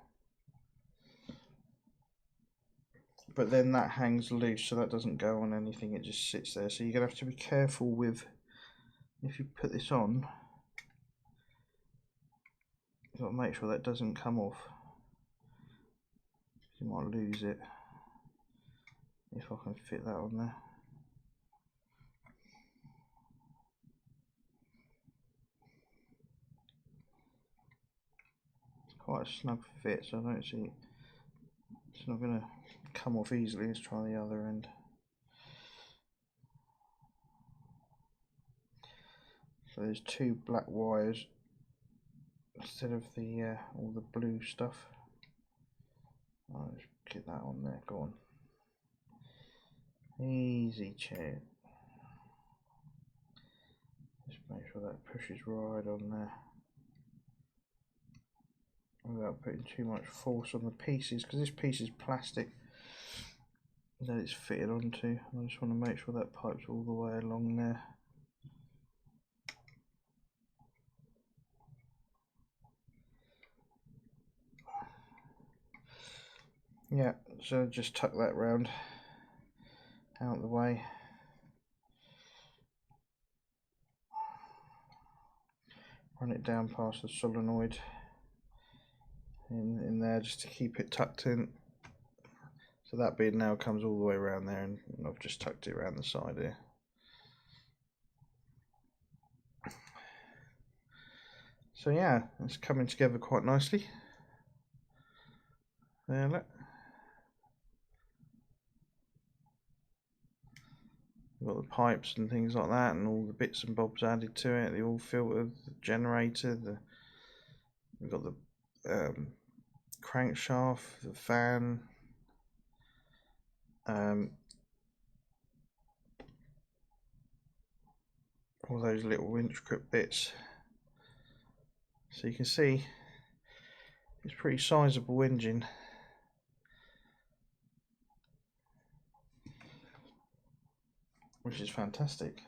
But then that hangs loose, so that doesn't go on anything, it just sits there. So you're going to have to be careful with, if you put this on, you've got to make sure that doesn't come off. You might lose it if I can fit that on there. It's quite a snug fit, so I don't see it's not going to come off easily. Let's try the other end. So there's 2 black wires instead of the all the blue stuff. I'll just get that on there, go on. Easy chair. Just make sure that pushes right on there. Without putting too much force on the pieces, because this piece is plastic. that it's fitted onto. I just want to make sure that pipe's all the way along there. Yeah, so just tuck that round out of the way. Run it down past the solenoid in there just to keep it tucked in. So that bead now comes all the way around there, and I've just tucked it around the side here. So yeah, it's coming together quite nicely. There, look. We've got the pipes and things like that, and all the bits and bobs added to it. The oil filter, the generator, we've got the crankshaft, the fan, all those little winch grip bits. So you can see it's a pretty sizable engine. Which is fantastic.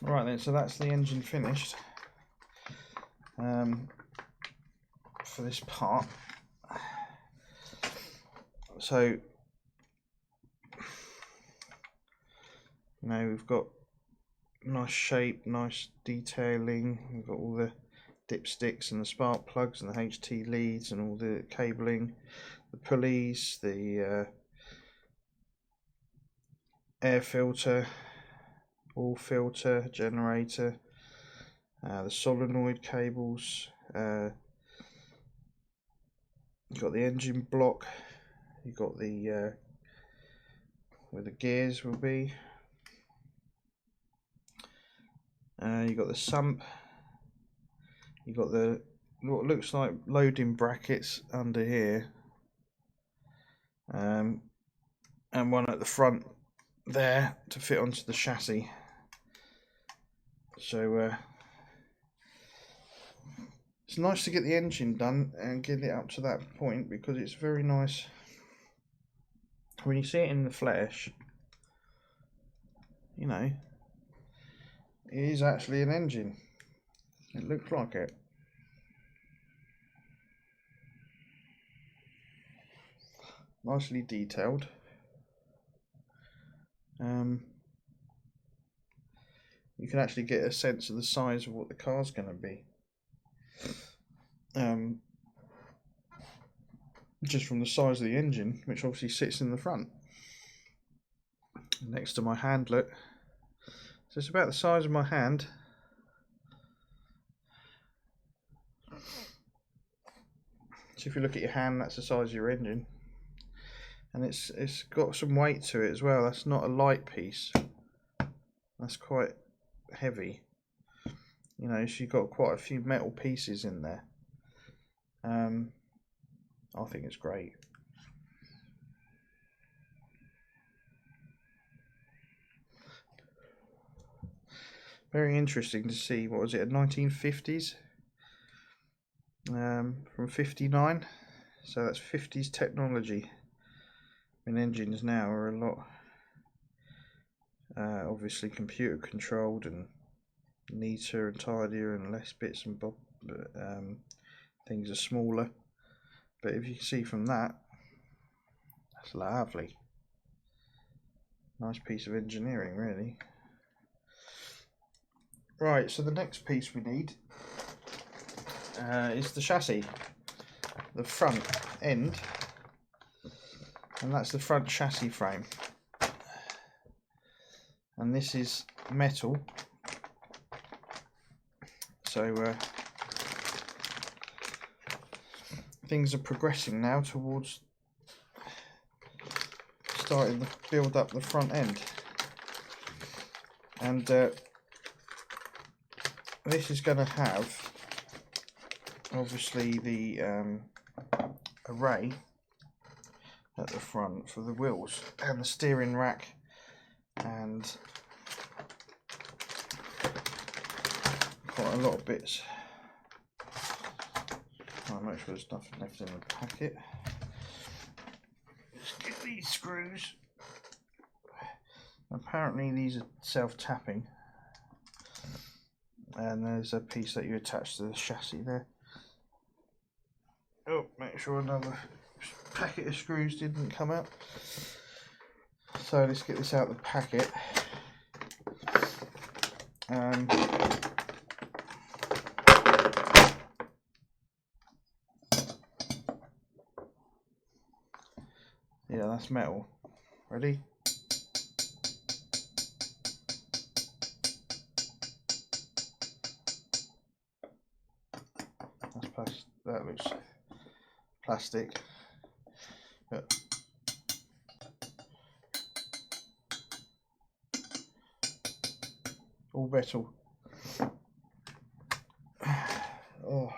Right then, so that's the engine finished for this part. So, you know, we've got nice shape, nice detailing. We've got all the dipsticks and the spark plugs and the HT leads and all the cabling, the pulleys, the air filter, oil filter, generator, the solenoid cables. You've got the engine block. You've got the where the gears will be. You've got the sump. You've got the what looks like loading brackets under here, and one at the front there to fit onto the chassis. So it's nice to get the engine done and get it up to that point, because it's very nice when you see it in the flesh. You know, it is actually an engine. It looks like it. Nicely detailed. You can actually get a sense of the size of what the car's going to be, just from the size of the engine, which obviously sits in the front next to my hand. Look, so it's about the size of my hand. So if you look at your hand, that's the size of your engine, and it's got some weight to it as well. That's not a light piece, that's quite heavy. You know, so you've got quite a few metal pieces in there. I think it's great. Very interesting to see. What was it, a 1950s? From 59, so that's 50s technology. I mean, engines now are a lot obviously computer controlled and neater and tidier and less bits and bobs, but things are smaller. But if you can see from that, that's lovely. Nice piece of engineering, really. Right, so the next piece we need is the chassis, the front end, and that's the front chassis frame. And this is metal, so things are progressing now towards starting to build up the front end. And this is going to have obviously the array at the front for the wheels and the steering rack, and quite a lot of bits. I'll make sure there's nothing left in the packet. these screws. Apparently these are self-tapping, and there's a piece that you attach to the chassis there. Oh, make sure another packet of screws didn't come out. So let's get this out of the packet. Yeah, that's metal. Ready? That's plastic. That looks plastic. But all metal. Oh.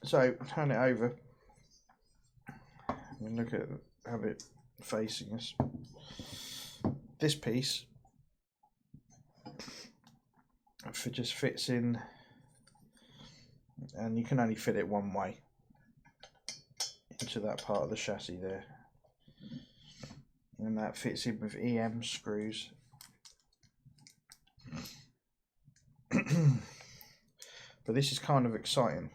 So turn it over and look at have it facing us. This piece just fits in, and you can only fit it one way into that part of the chassis there, and that fits in with EM screws. But this is kind of exciting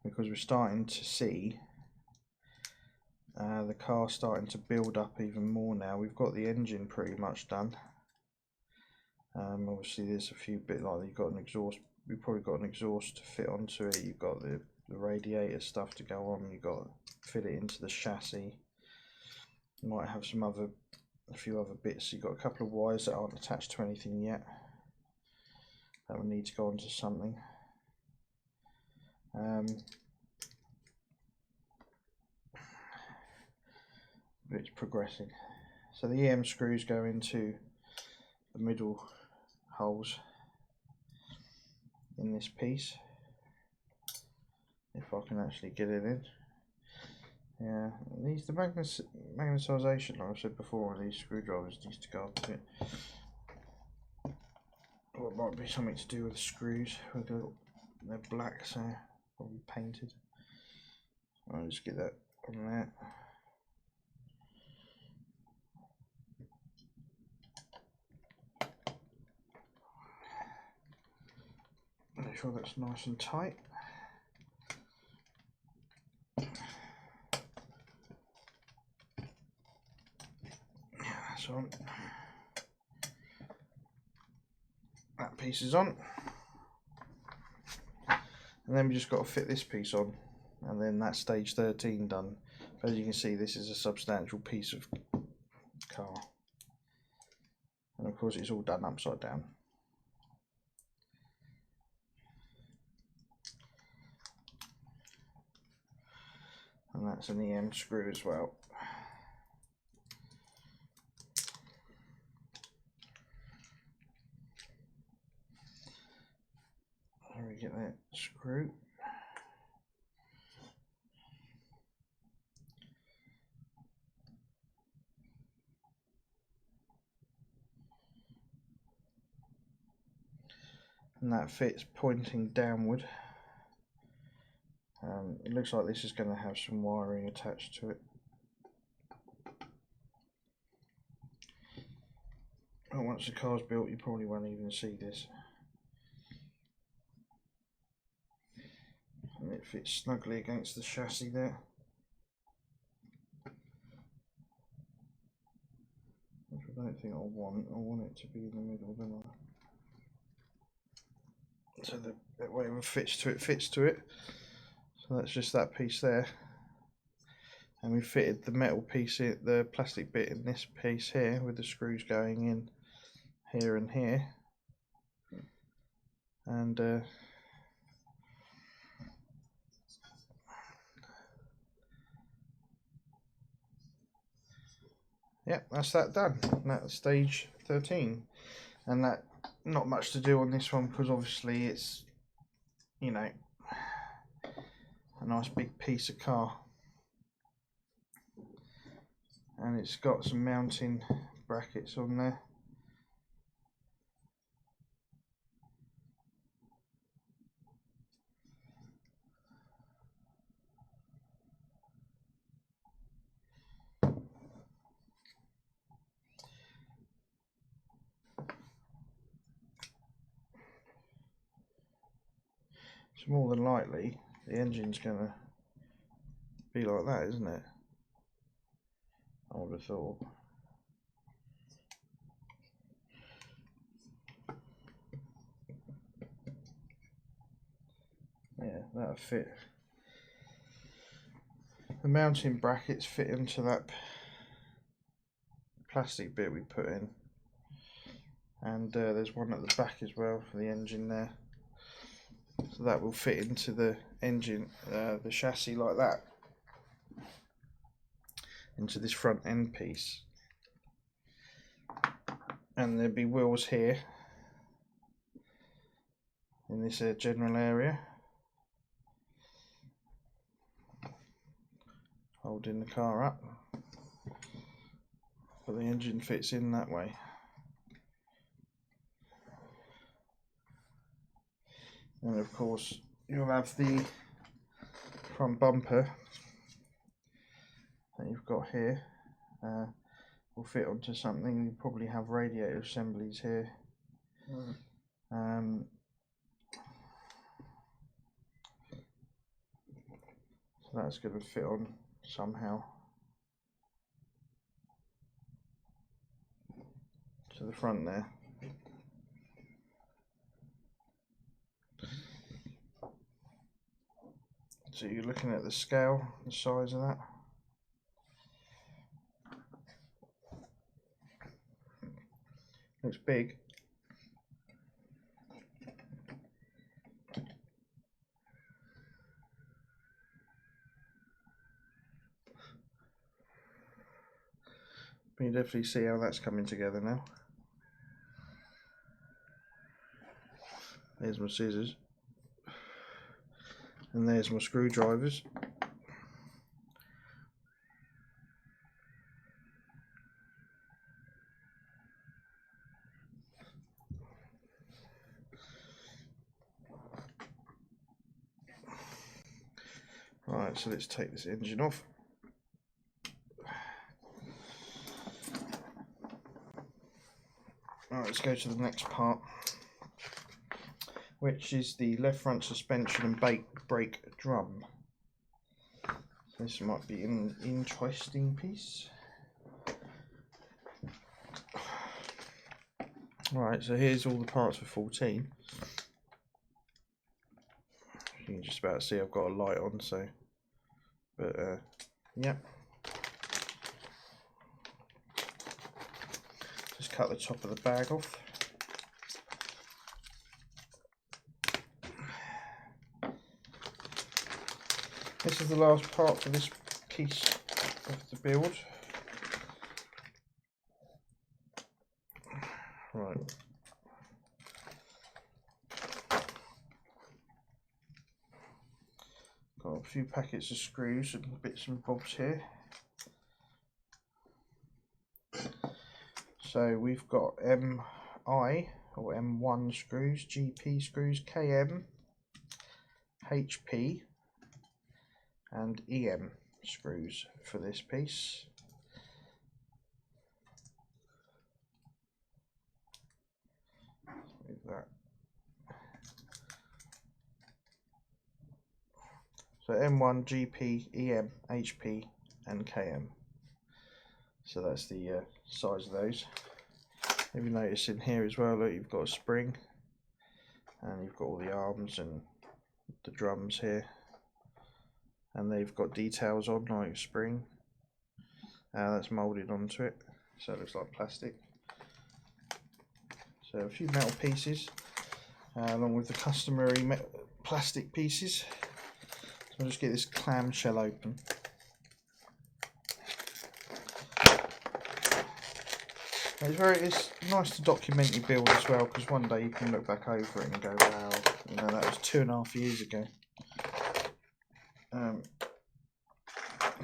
because we're starting to see the car starting to build up even more now. We've got the engine pretty much done. Obviously there's a few bit like you've got an exhaust. We've probably got an exhaust to fit onto it. You've got the radiator stuff to go on. You've got to fit it into the chassis. You might have a few other bits. You've got a couple of wires that aren't attached to anything yet. That will need to go onto something. But it's progressing. So the EM screws go into the middle holes in this piece, if I can actually get it in. Yeah, these the magnetisation, like I said before, these screwdrivers needs to go up a bit. Or it might be something to do with the screws. They're black, so probably painted. I'll just get that on there. Make sure that's nice and tight. That's on. That piece is on. And then we just got to fit this piece on, and then that's stage 13 done. As you can see, this is a substantial piece of car. And of course it's all done upside down. And that's an EM screw as well. There we get that screw. And that fits pointing downward. It looks like this is going to have some wiring attached to it. But once the car's built, you probably won't even see this. And it fits snugly against the chassis there. Which I don't think I want it to be in the middle, don't I? So that whatever fits to it. So that's just that piece there. And we fitted the metal piece, the plastic bit in this piece here with the screws going in here and here. And yeah, that's that done. That's stage 13. And that, not much to do on this one because obviously it's, you know, a nice big piece of car. And it's got some mounting brackets on there. So more than likely the engine's going to be like that, isn't it? I would have thought. Yeah, that'll fit. The mounting brackets fit into that plastic bit we put in, and there's one at the back as well for the engine there, so that will fit into the engine, the chassis like that, into this front end piece. And there'll be wheels here in this general area, holding the car up, but the engine fits in that way. And of course you'll have the front bumper that you've got here, will fit onto something. You probably have radiator assemblies here. So that's going to fit on somehow to the front there. So you're looking at the scale, the size of that. Looks big. But you definitely see how that's coming together now. There's my scissors. And there's my screwdrivers. Right, so let's take this engine off. Right, let's go to the next part, which is the left front suspension and brake drum. This might be an interesting piece. Right, so here's all the parts for 14. You can just about see I've got a light on, so, but yeah. Just cut the top of the bag off. This is the last part for this piece of the build. Right. Got a few packets of screws and bits and bobs here. So we've got MI or M1 screws, GP screws, KM, HP and EM screws for this piece. Move that. So M1, GP, EM, HP and KM. So that's the size of those. If you notice in here as well, look, you've got a spring and you've got all the arms and the drums here, and they've got details on like spring. That's moulded onto it, so it looks like plastic. So a few metal pieces along with the customary plastic pieces. So I'll just get this clamshell open. It's nice to document your build as well, because one day you can look back over it and go, wow, you know, that was 2.5 years ago. There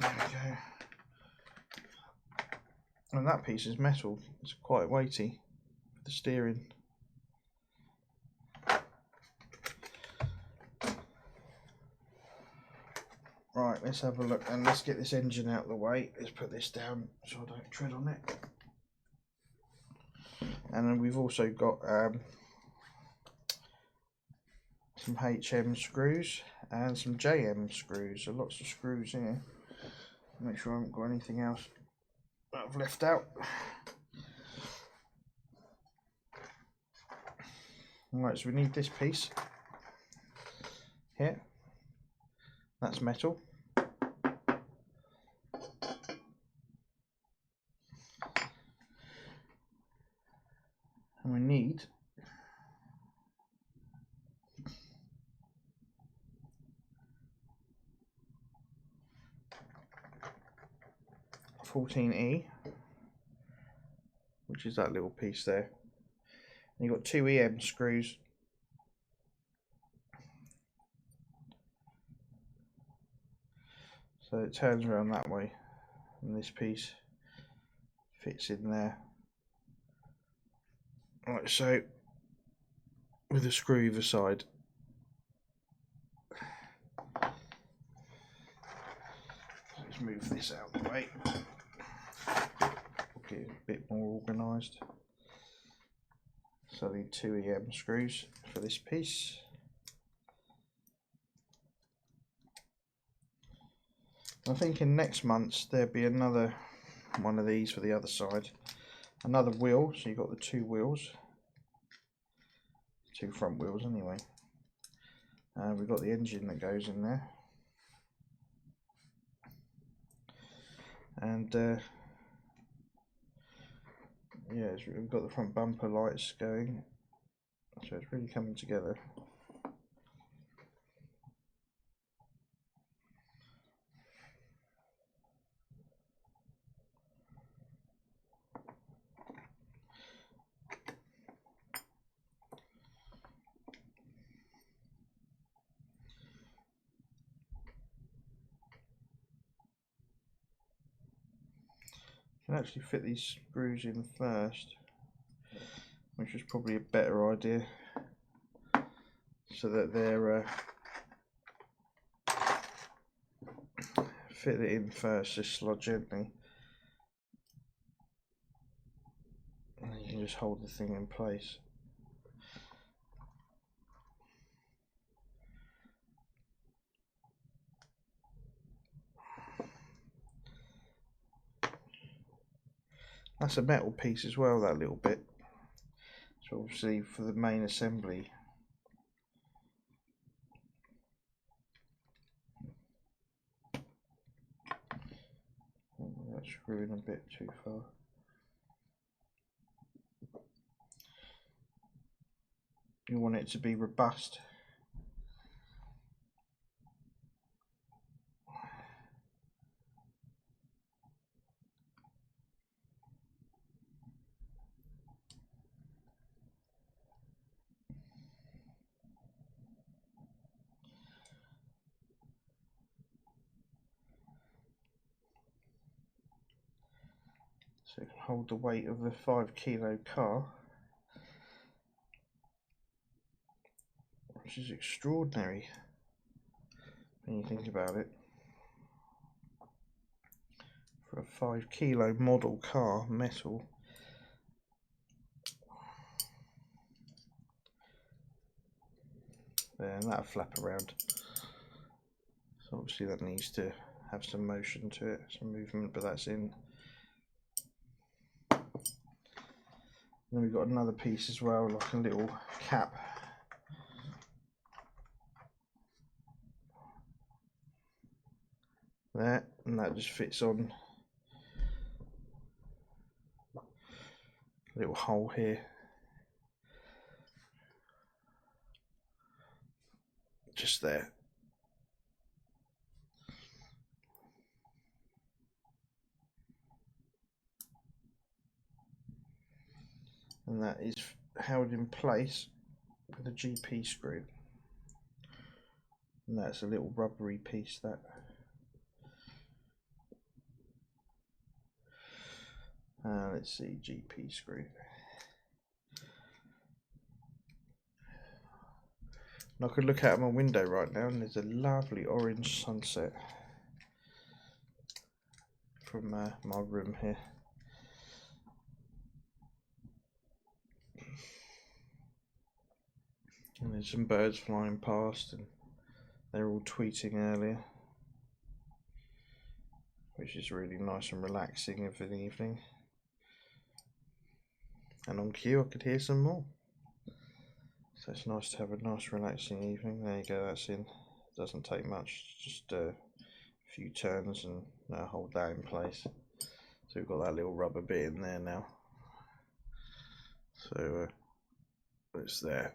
we go. And that piece is metal. It's quite weighty for the steering. Right, let's have a look and let's get this engine out of the way. Let's put this down so I don't tread on it. And then we've also got some HM screws and some JM screws. So lots of screws here. Make sure I haven't got anything else that I've left out. Alright, so we need this piece here. That's metal. And we need 14E, which is that little piece there. And you've got 2 EM screws. So it turns around that way, and this piece fits in there. Like so, with a screw either side. Let's move this out of the way. Get it a bit more organised. So I need 2 EM screws for this piece. I think in next month's there'll be another one of these for the other side. Another wheel, so you've got the 2 wheels. 2 front wheels anyway. We've got the engine that goes in there. And yeah, we've got the front bumper lights going. So it's really coming together. You can actually fit these screws in first, which is probably a better idea, so that they're fit it in first, just slot gently, and you can just hold the thing in place. That's a metal piece as well, that little bit. So obviously for the main assembly. Oh, that's screwing a bit too far. You want it to be robust. So it can hold the weight of the 5-kilo car, which is extraordinary when you think about it. For a 5-kilo model car, metal. There, and that'll flap around. So obviously that needs to have some motion to it, some movement, but that's in. Then we've got another piece as well, like a little cap. There, and that just fits on a little hole here. Just there. And that is held in place with a GP screw. And that's a little rubbery piece, that. Let's see, GP screw. And I could look out my window right now and there's a lovely orange sunset from my room here. And there's some birds flying past, and they're all tweeting earlier, which is really nice and relaxing of an evening. And on cue, I could hear some more. So it's nice to have a nice relaxing evening. There you go, that's in. It doesn't take much, just a few turns and hold that in place. So we've got that little rubber bit in there now. So it's there.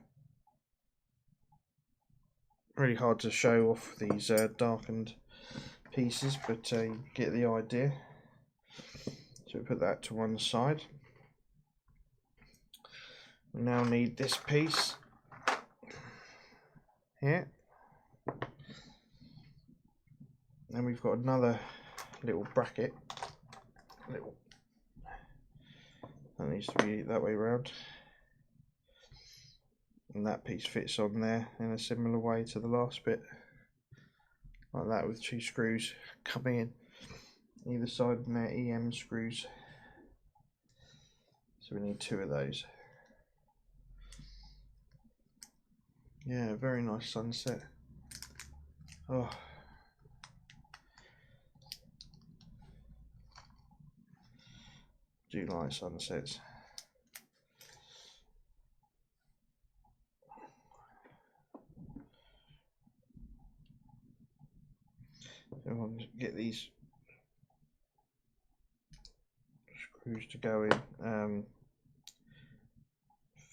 Really hard to show off these darkened pieces, but you get the idea. So we put that to one side. We now need this piece here. Then we've got another little bracket. That needs to be that way round. And that piece fits on there in a similar way to the last bit. Like that, with two screws coming in either side, and they're EM screws. So we need two of those. Yeah, very nice sunset. Oh. Do like sunsets. So I'll get these screws to go in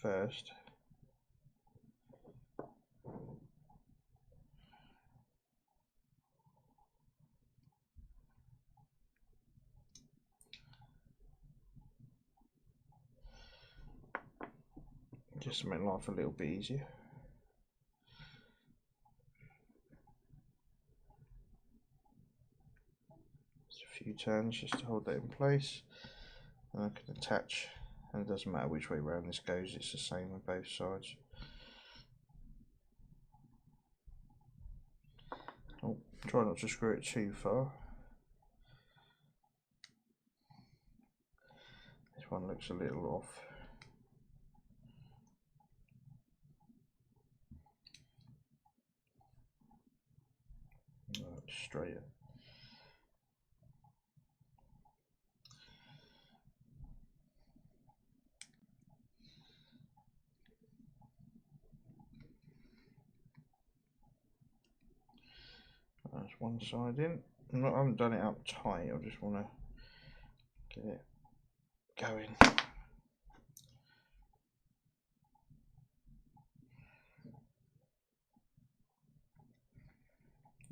first. Just to make life a little bit easier. Just a few turns just to hold that in place. And I can attach, and it doesn't matter which way around this goes, it's the same on both sides. Oh, try not to screw it too far. This one looks a little off. Straighter. That's one side in. I haven't done it up tight, I just want to get it going.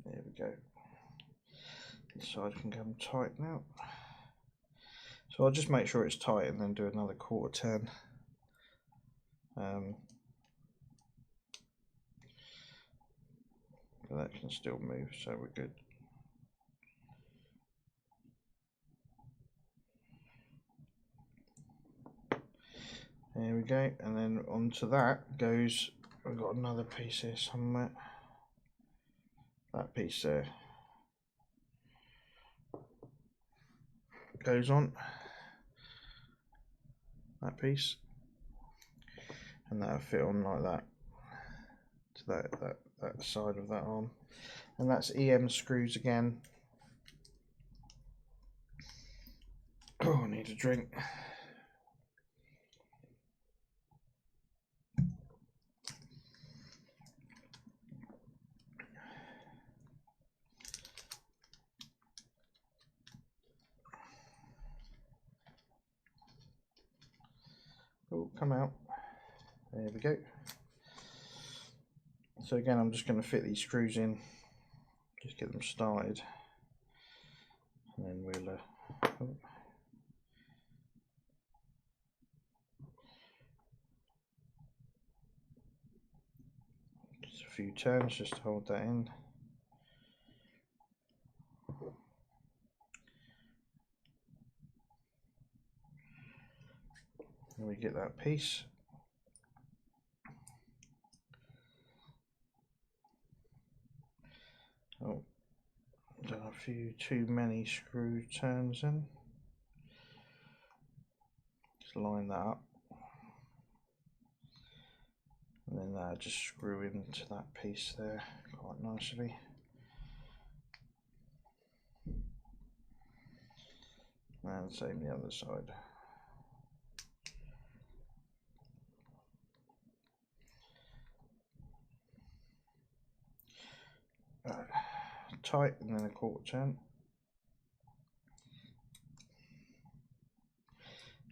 There we go. This side can come tight now. So I'll just make sure it's tight and then do another quarter turn. But that can still move, so we're good. There we go, and then onto that goes, I've got another piece here somewhere. That piece there goes on, that piece, and that'll fit on like that to that side of that arm. And that's EM screws again. Oh, I need a drink. Oh, come out. There we go. So again, I'm just going to fit these screws in, just get them started, and then we'll just a few turns just to hold that in. And we get that piece. Oh, done a few too many screw turns in. Just line that up. And then just screw into that piece there quite nicely. And same the other side. Tight and then a quarter turn.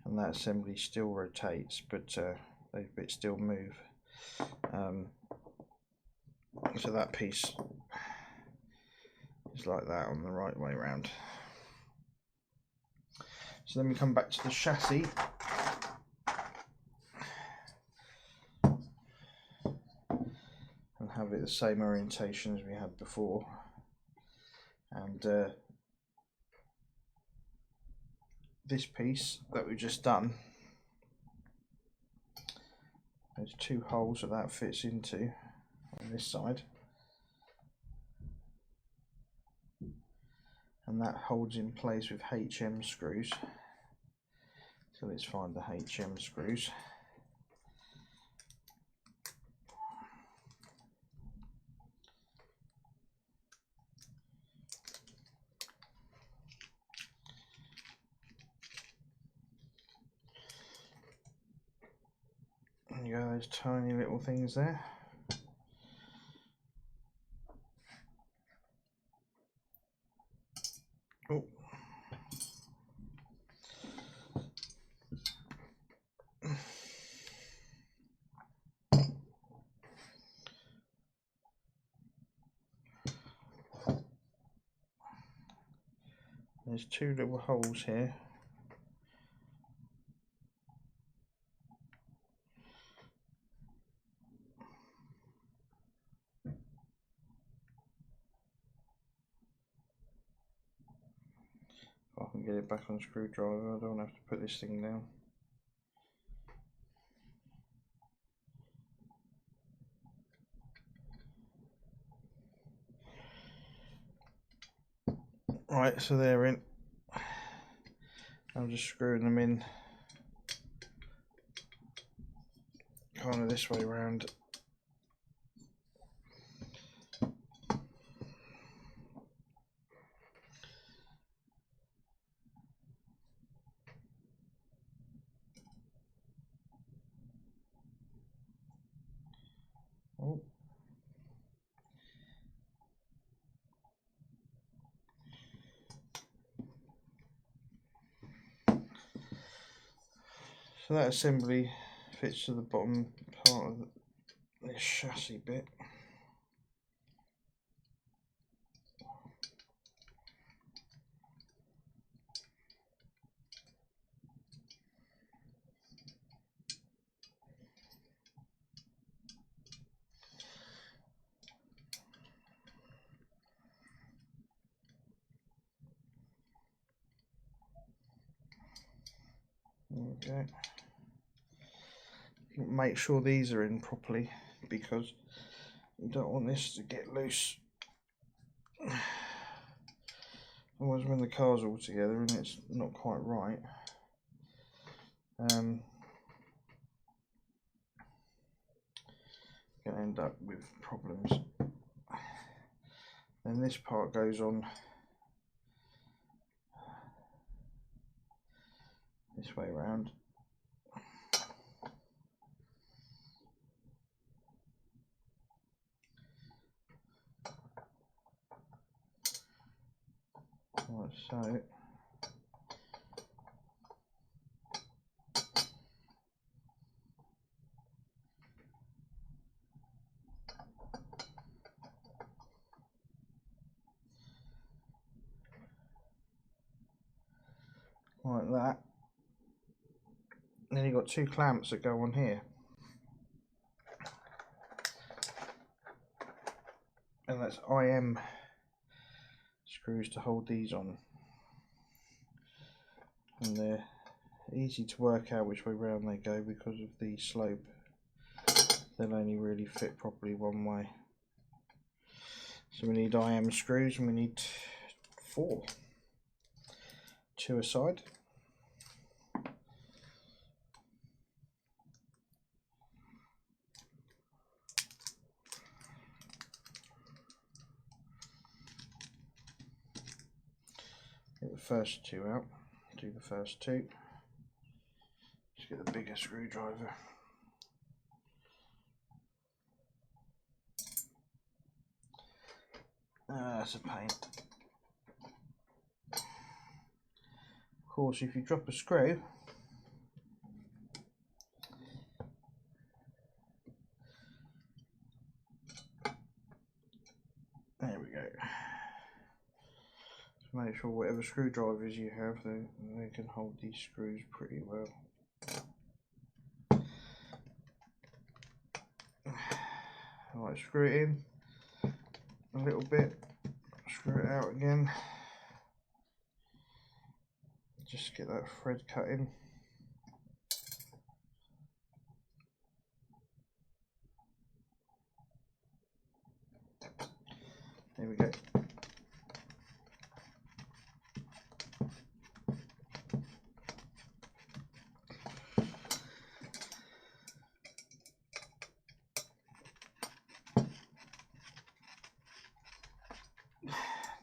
And that assembly still rotates, but those bits still move. So that piece is like that on the right way round. So then we come back to the chassis. And have it the same orientation as we had before. And this piece that we've just done, there's two holes that fits into on this side, and that holds in place with HM screws. So let's find the HM screws. And you got those tiny little things there. Oh. There's two little holes here. If I can get it back on screwdriver, I don't have to put this thing down. Right, so they're in. I'm just screwing them in kind of this way around. Oh. So that assembly fits to the bottom part of this chassis bit. Okay. Make sure these are in properly, because you don't want this to get loose. Otherwise, when the car's all together and it's not quite right, going to end up with problems. Then this part goes on this way around. Like so. Like that. And then you've got two clamps that go on here. And that's IM screws to hold these on. And they're easy to work out which way round they go because of the slope. They'll only really fit properly one way. So we need IM screws, and we need 4. 2 a side. first two out. Do the first two. Just get the bigger screwdriver. That's a pain. Of course, if you drop a screw, there we go. Just make sure whatever screwdrivers you have, they can hold these screws pretty well. Alright, screw it in a little bit, screw it out again. Just get that thread cut in. There we go.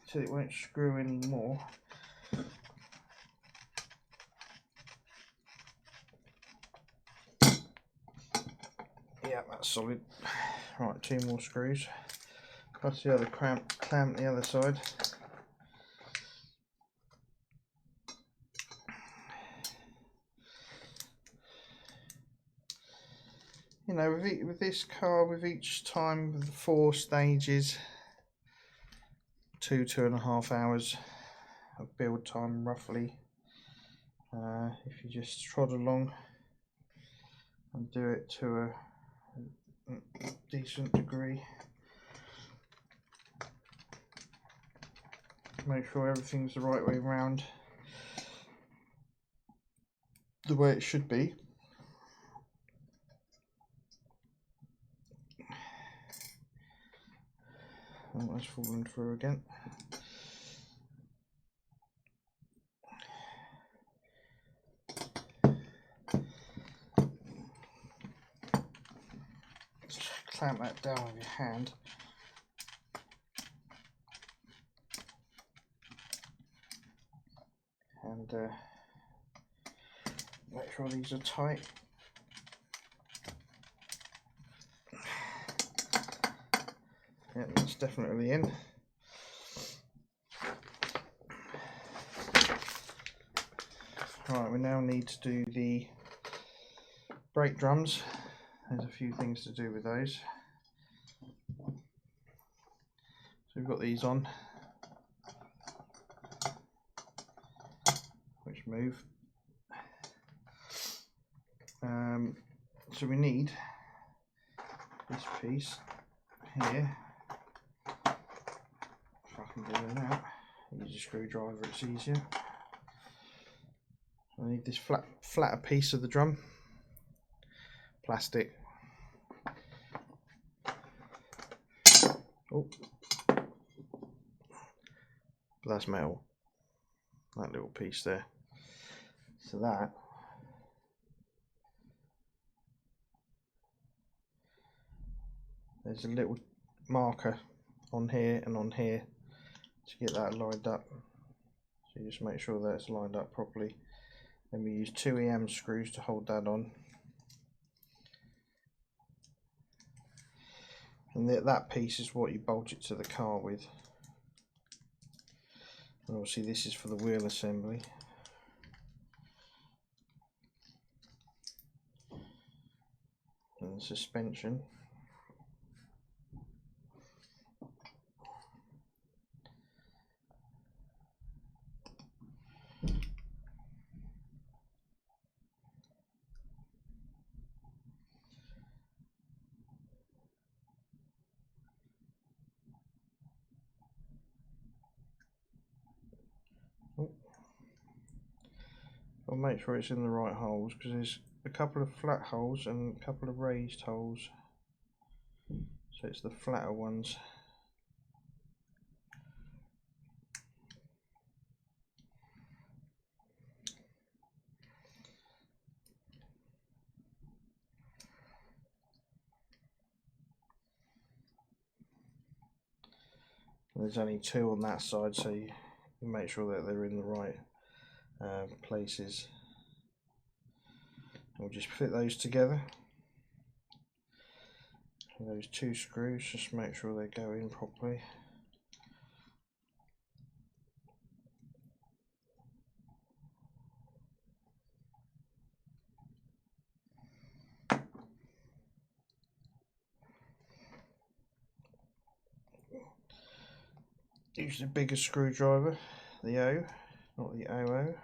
So it won't screw anymore. Yeah, that's solid. Right, 2 more screws. Plus the other clamp the other side. You know, with this car, with each time, with the 4 stages, 2.5 hours of build time roughly. If you just trod along and do it to a decent degree, make sure everything's the right way round, the way it should be. Oh, that's fallen through again. Just clamp that down with your hand. And make sure these are tight. Yeah, that's definitely in. Right, we now need to do the brake drums. There's a few things to do with those. So we've got these on, which move. So we need this piece here. If I can do it now, use a screwdriver, it's easier. I need this flatter piece of the drum, plastic. Oh, but that's metal. That little piece there. So that there's a little marker on here and on here to get that lined up. So you just make sure that it's lined up properly. Then we use 2 EM screws to hold that on. And that piece is what you bolt it to the car with. And obviously this is for the wheel assembly. And the suspension. I'll make sure it's in the right holes, because there's a couple of flat holes and a couple of raised holes, so it's the flatter ones. And there's only 2 on that side, so you and make sure that they're in the right places. We'll just fit those together. Those two screws, just make sure they go in properly. Use the bigger screwdriver, the O, not the OO,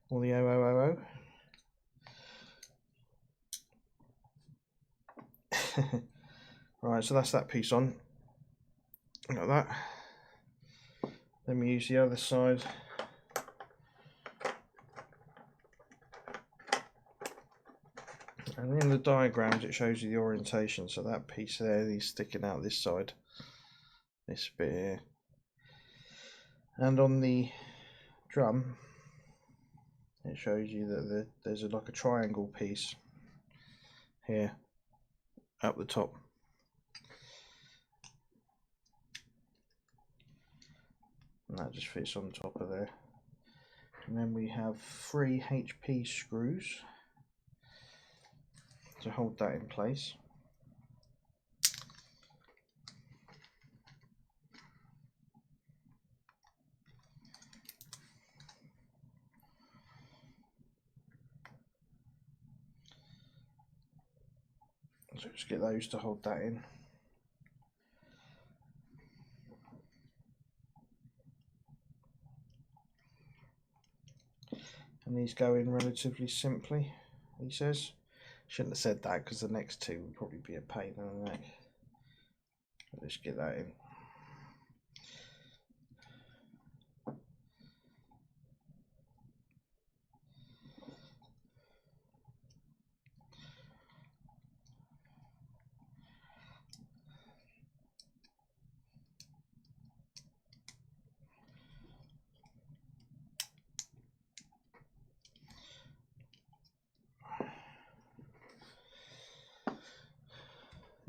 or the OOOO. Right, so that's that piece on. Like that. Then we use the other side. And in the diagrams it shows you the orientation, so that piece there is sticking out this side, this bit here. And on the drum it shows you that there's like a triangle piece here up the top. And that just fits on top of there. And then we have 3 HP screws to hold that in place. So just get those to hold that in. And these go in relatively simply, he says. Shouldn't have said that because the next two would probably be a pain in the neck. Let's get that in.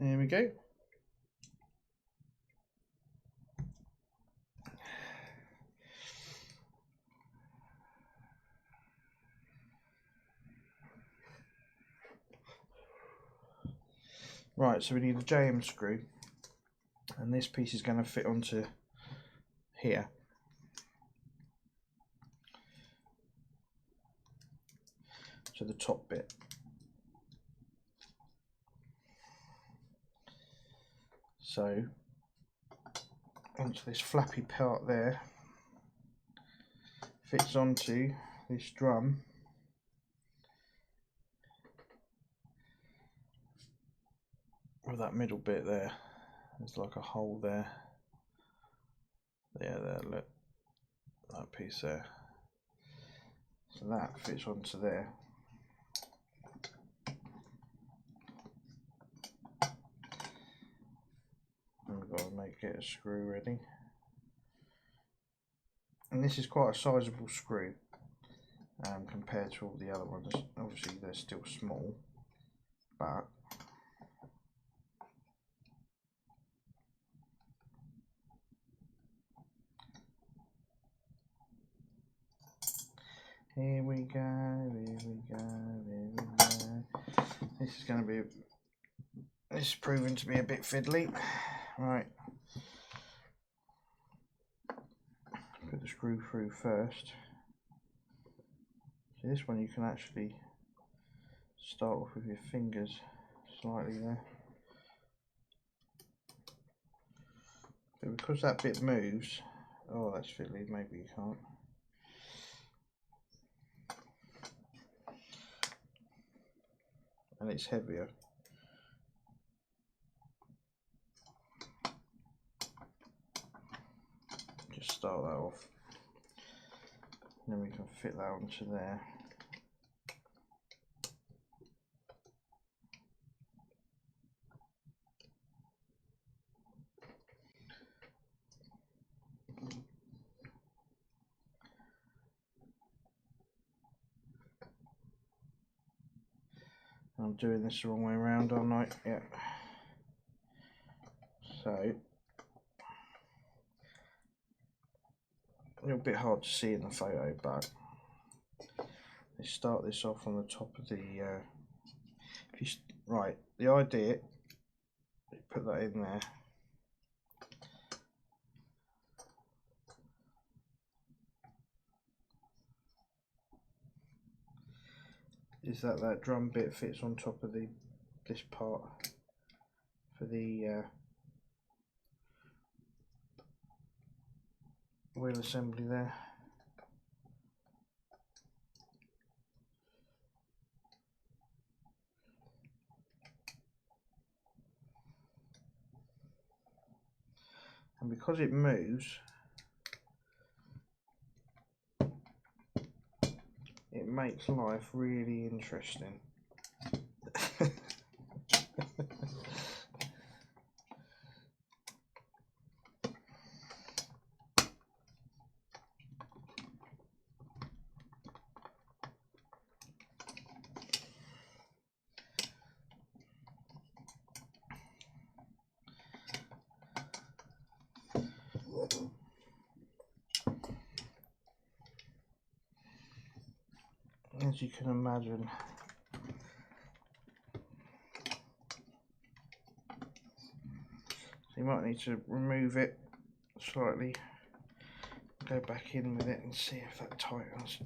There we go. Right, so we need a JM screw, and this piece is going to fit onto here. To the top bit. So onto this flappy part there, fits onto this drum, with that middle bit there. There's like a hole there. Yeah, there, look, that piece there. So that fits onto there. We've got to get a screw ready, and this is quite a sizable screw compared to all the other ones. Obviously they're still small, but here we go, here we go, here we go. This is going to be, this is proving to be a bit fiddly. Right, put the screw through first. So this one you can actually start off with your fingers slightly there. But because that bit moves, oh that's fiddly, maybe you can't. And it's heavier. Just start that off, and then we can fit that onto there. I'm doing this the wrong way around, aren't I? Yeah. So A little bit hard to see in the photo, but let's start this off on the top of the. Right, the idea. Put that in there. Is that drum bit fits on top of this part for the wheel assembly there. And because it moves, it makes life really interesting. As you can imagine, so you might need to remove it slightly, go back in with it and see if that tightens.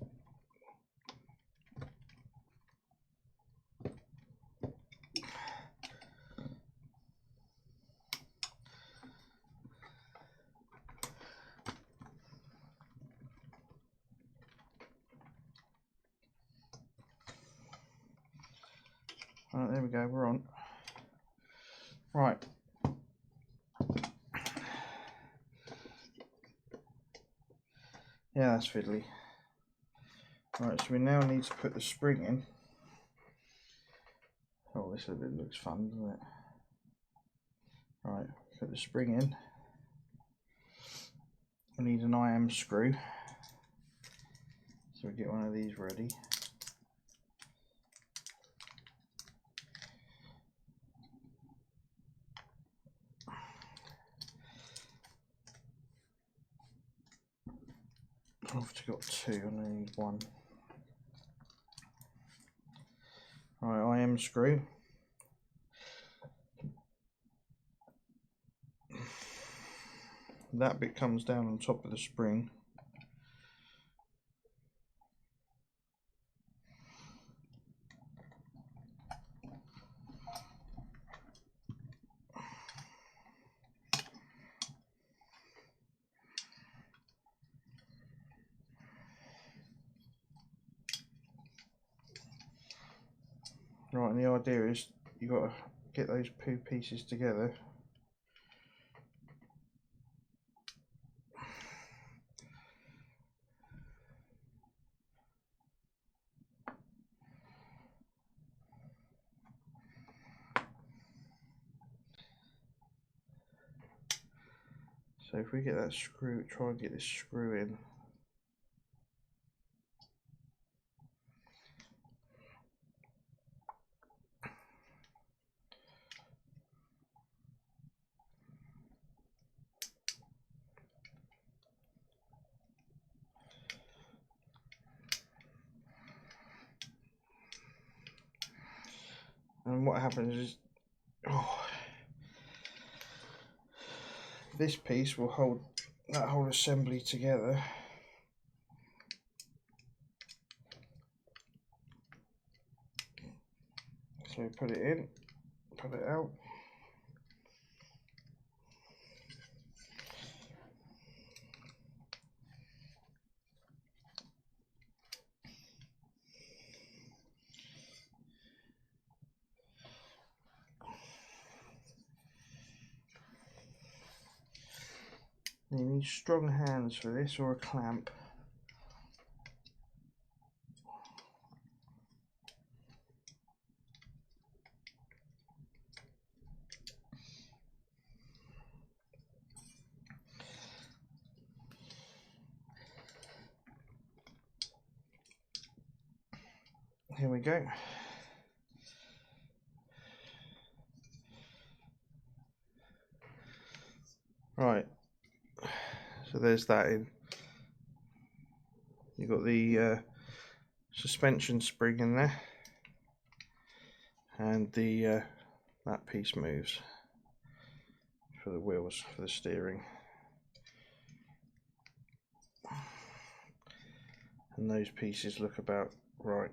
Right, there we go, we're on. Right. Yeah, that's fiddly. Right, so we now need to put the spring in. Oh, this looks fun, doesn't it? Right, put the spring in. We need an IM screw. So we get one of these ready. I've got two, and I need one. Right, IM screw. That bit comes down on top of the spring. Right, and the idea is you've got to get those two pieces together. So if we get that screw, try and get this screw in. And what happens is, this piece will hold that whole assembly together. So we put it in, put it out. You need strong hands for this, or a clamp. Here we go. Right, so there's that in. You've got the suspension spring in there, and the that piece moves for the wheels, for the steering, and those pieces look about right.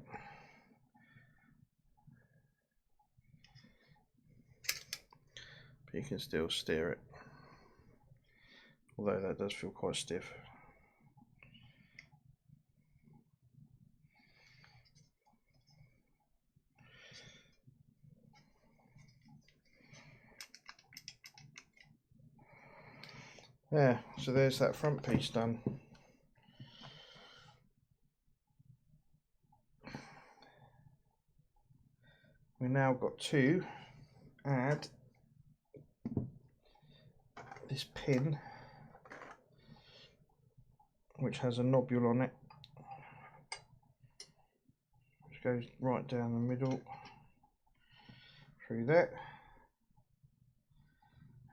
But you can still steer it, although that does feel quite stiff. Yeah, so there's that front piece done. We've now got to add this pin, which has a nobule on it, which goes right down the middle through that,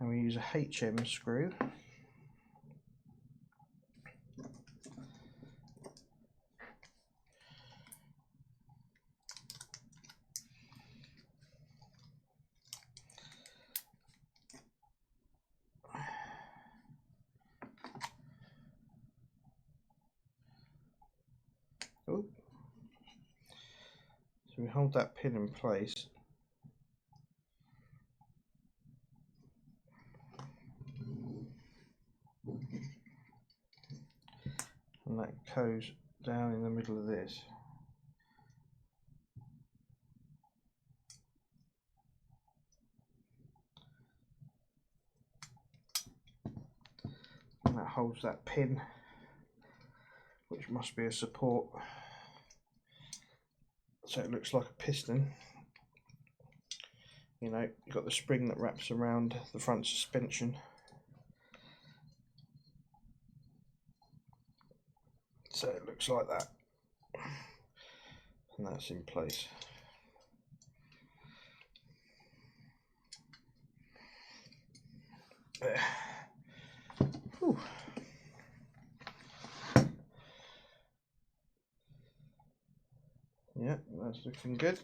and we use a HM screw. Oh. So we hold that pin in place, and that goes down in the middle of this. And that holds that pin, which must be a support, so it looks like a piston. You know, you've got the spring that wraps around the front suspension, so it looks like that, and that's in place. There. Whew. Yeah, that's looking good.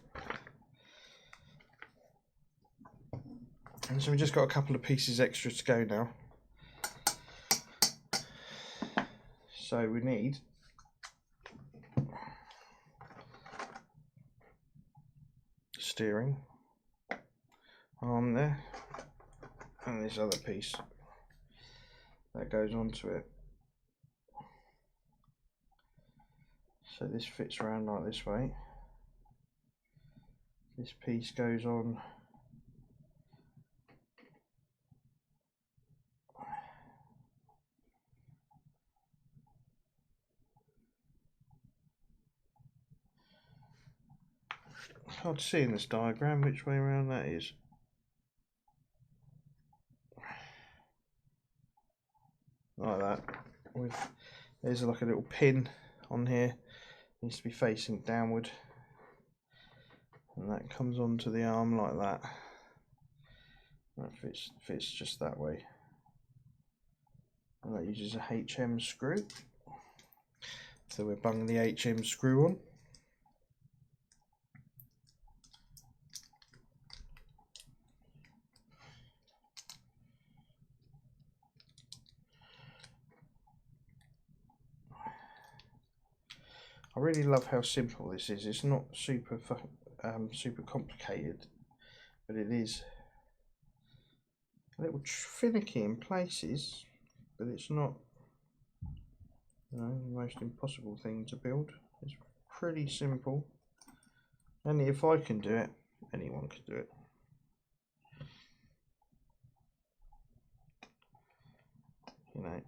And so we just got a couple of pieces extra to go now. So we need steering arm there, and this other piece that goes onto it. So this fits around like this way. This piece goes on hard to see in this diagram which way around that is. Like that. There's like a little pin on here, needs to be facing downward, and that comes onto the arm like that. That fits just that way, and that uses a HM screw. So we're bunging the HM screw on. I really love how simple this is. It's not super complicated, but it is a little finicky in places, but it's not, you know, the most impossible thing to build. It's pretty simple, and if I can do it, anyone can do it. You know,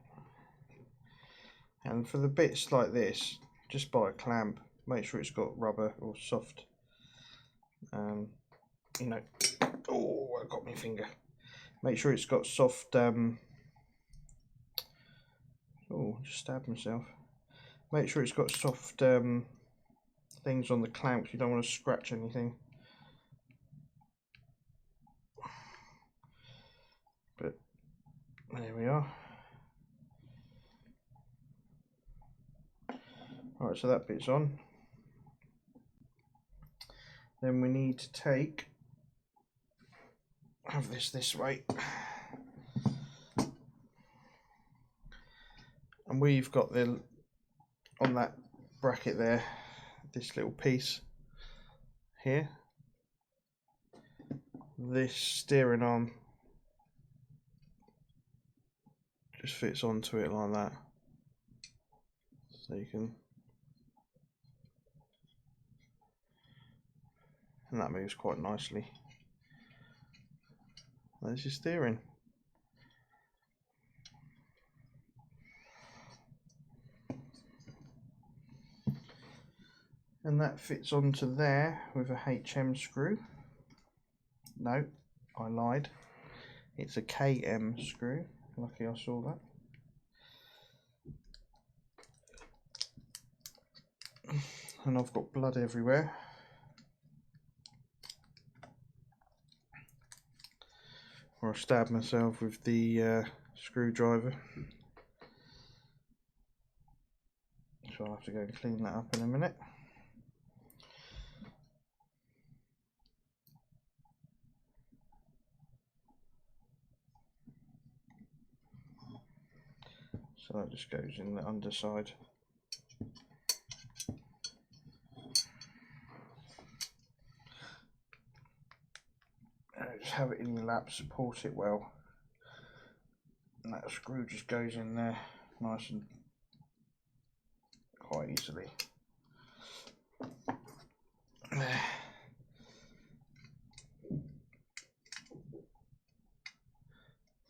and for the bits like this, just buy a clamp. Make sure it's got rubber or soft. You know, oh, I got my finger. Make sure it's got soft. Oh, just stabbed myself. Make sure it's got soft things on the clamps. You don't want to scratch anything. But there we are. Right, so that bit's on. Then we need to have this way. And we've got on that bracket there, this little piece here. This steering arm just fits onto it like that. So you can, and that moves quite nicely. There's your steering. And that fits onto there with a HM screw. No, I lied. It's a KM screw. Lucky I saw that. And I've got blood everywhere. Or I stabbed myself with the screwdriver. So I'll have to go and clean that up in a minute. So that just goes in the underside. Just have it in your lap, support it well. And that screw just goes in there nice and quite easily. There.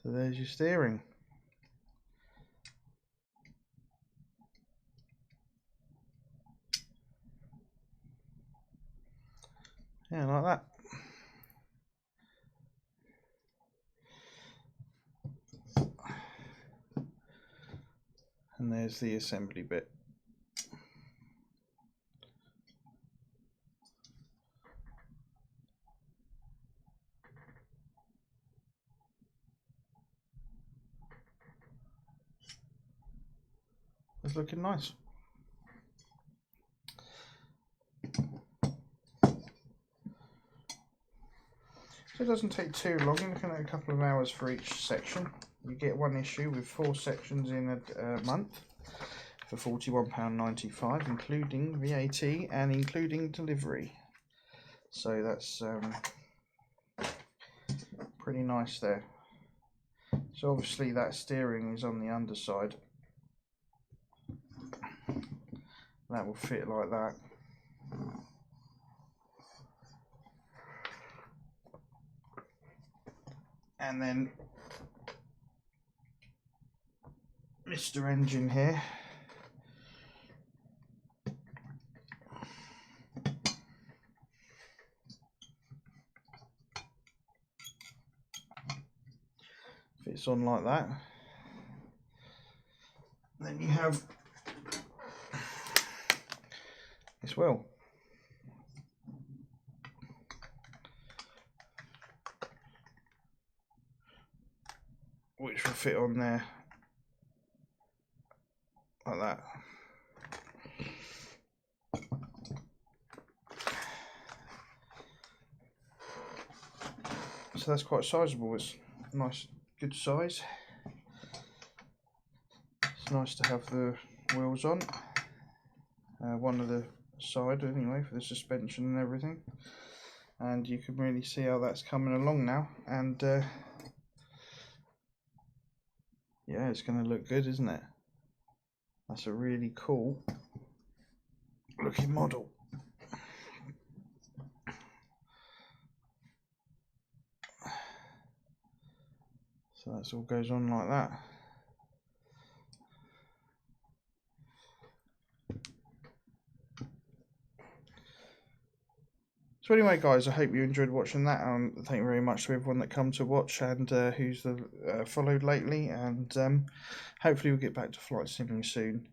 So there's your steering. Yeah, like that. And there's the assembly bit. It's looking nice. So it doesn't take too long. You're looking at a couple of hours for each section. You get one issue with 4 sections in a month for £41.95, including VAT and including delivery. So that's pretty nice there. So obviously that steering is on the underside. That will fit like that. And then Mr. Engine here. Fits on like that. Then you have this wheel. Which will fit on there like that. So that's quite sizable. It's nice, good size. It's nice to have the wheels on. One of the side anyway for the suspension and everything. And you can really see how that's coming along now. And yeah, it's going to look good, isn't it? That's a really cool looking model. So that all goes on like that. So anyway guys, I hope you enjoyed watching that. Thank you very much to everyone that come to watch and who's followed lately, and hopefully we'll get back to flight simming soon.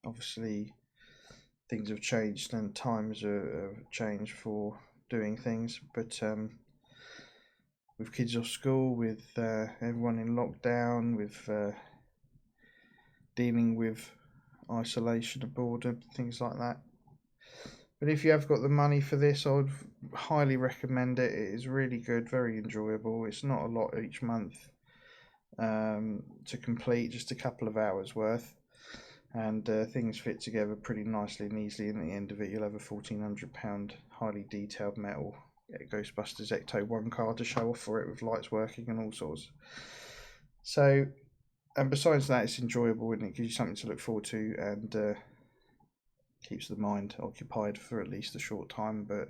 Obviously things have changed and times have changed for doing things, but with kids off school, with everyone in lockdown, with dealing with isolation of boredom, things like that. But if you have got the money for this, I would highly recommend it. It is really good, very enjoyable. It's not a lot each month to complete, just a couple of hours worth. And things fit together pretty nicely and easily. In the end of it, you'll have a £1,400 highly detailed metal Ghostbusters Ecto 1 card to show off for it, with lights working and all sorts. So, and besides that, it's enjoyable and it gives you something to look forward to, and keeps the mind occupied for at least a short time, but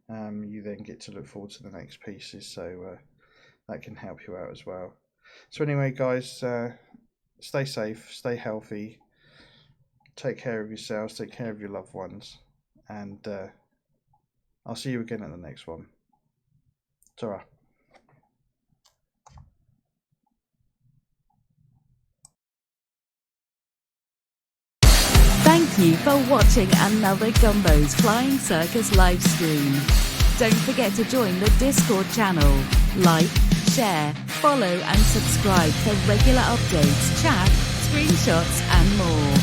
you then get to look forward to the next pieces, so that can help you out as well. So anyway, guys, stay safe, stay healthy, take care of yourselves, take care of your loved ones, and I'll see you again at the next one. Ta-ra. Thank you for watching another Gumbo's Flying Circus live stream. Don't forget to join the Discord channel. Like, share, follow and subscribe for regular updates, chat, screenshots and more.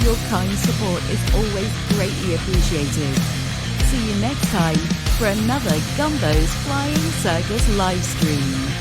Your kind support is always greatly appreciated. See you next time for another Gumbo's Flying Circus live stream.